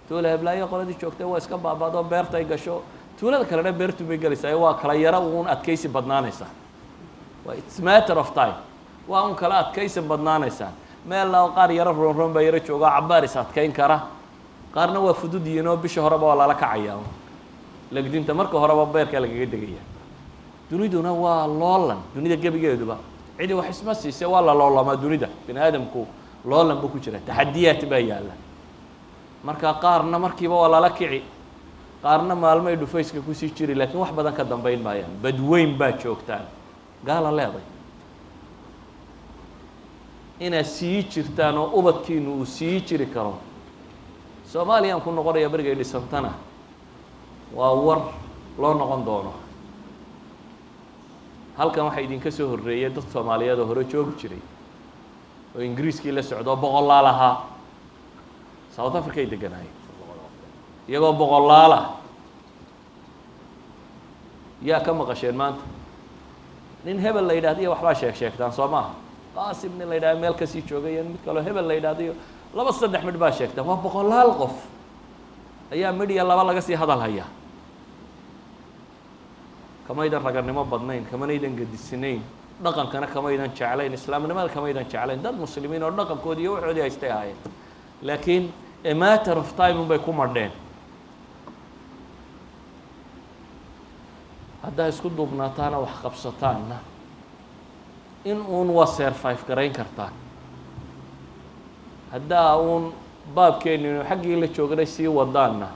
S4: tuula heblaayo qoladii joogtay waa iska baabado beertay gasho tuulada kalena beertu bay gelaysaa waa kala yaro uun adkaysi badnaanaysaa waa it's matter of time waa un kala adkaysi badnaanaysaa meel lao qaar yaro roonroon baa yaro joogaa cabaar is adkayn kara qaarna waa fudud yihiin oo bisha horeba waa lala kacayaa legdinta marka horeba beerkaa lagaga degaya duniduna waa loolan dunida gebigeeduba cidi wax isma siise waa la loolamaa dunida bini aadamku loolan buu ku jira taxadiyaat baa yaalla marka qaarna markiiba waa lala kici qaarna maalmo ay dhufayska kusii jiri laakiin wax badan ka dambayn maayaan badweyn baa joogtaan gaala leeday inaad sii jirtaan oo ubadkiinu uu sii jiri karo soomaaliyaan ku noqonaya berigay dhisantana waa war loo noqon doono halkan waxaa idinka soo horreeyay dad soomaaliyeed oo hore joogi jiray oo ingiriiskii la socdo boqolaal ahaa south africa ay deganaayeen iyagoo boqolaalah yaa ka maqasheen maanta nin hebel la yidhahda iyo waxbaa sheegtaan soo maaha qaasim nin la yidhahda meel kasii joogay mid kaloo hebel la yidhahda iyo laba saddex midh baa sheegtaan waa boqolaal qof ayaa midh iyo laba laga sii hadal haya kamaydan raganimo badnayn kamanaydan gedisnayn dhaqankana kamaydan jeclayn islaamnimada kamaydan jeclayn dad muslimiin oo dhaqankoodii iyo waxoodii haystay ahaayeen laakiin a matter of time unbay ku madheen haddaa isku duubnaataana wax qabsataanna in uun waa survive garayn kartaan haddaa uun baabkeeninu xaggii la jooganay sii wadaanna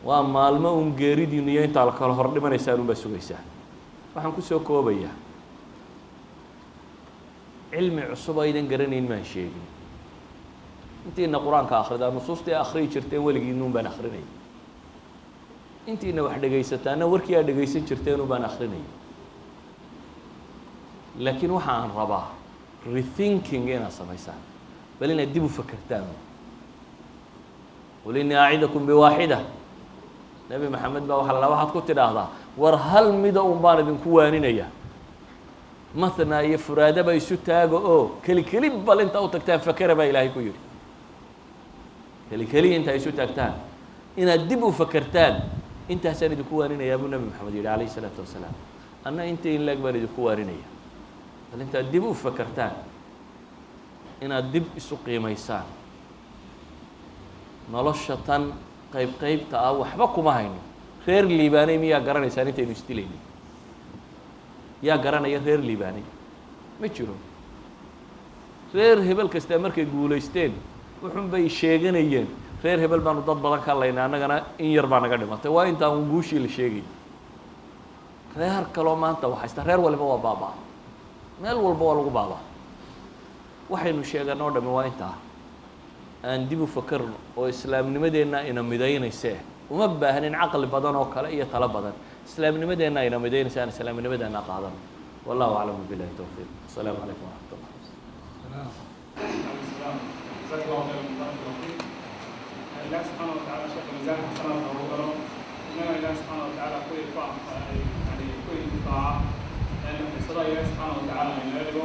S4: waa maalmo uun geeridiinu iyo intaa la kala hor dhimanaysaan unbaa sugaysaa waxaan kusoo koobayaa cilmi cusub aydan garanayn maan sheegin intiina qur-aanka akhridaa nusuustii akhriyi jirteen weligiinuun baan akrinaya intiina wax dhegaysataana warkii aad dhegaysan jirteenun baan akrinaya laakiin waxa aan rabaa rethinking inaad samaysaan bal inaad dib u fakertaan qul innii acidakum biwaaxida nebi maxamed baa waxaad ku tidhaahdaa war hal mida un baan idinku waaninaya mathnaa iyo furaadaba isu taaga oo keli bal intaa u tagtaan fakera baa ilaahay ku yidhi keli intaa isu taagtaan inaad dib u fakertaan intaasaan idinku waarinayaa buu nebi maxamed yidhi calayhi isalaatu wasalaam anna inta in laeg baan idinku waarinaya bal intaad dib u fakertaan inaad dib isu qiimaysaan nolosha tan qaybta ah waxba kuma hayno reer liibaanay miyaa garanaysaan intaynu isdilaynin yaa garanaya reer liibaanay ma jiro reer hebel kastaa markay guulaysteen wuxun bay sheeganayeen reer hebel baanu dad badan ka laynay annagana in yar baa naga dhimatay waa intaan guushii la sheegay reer kaloo maanta waxaysta reer waliba waa baabaa meel walba waa lagu baabaa waxaynu sheegan oo dhami waa intaa aan dib u fakerno oo islaamnimadeenna ina midaynayse uma baahnin caqli badan oo kale iyo talo badan islaamnimadeenna ina midaynayse aan islaamnimadeenna qaadano wallahu aclam billahi tawfiiq asalaamu calaykum waraxmat ullah
S3: الله سبحانه وتعالى شيخ ميزان حسنات أبو بكر إنما الله سبحانه وتعالى كل يعني كل طاعة لأن في صلاة الله سبحانه وتعالى من يده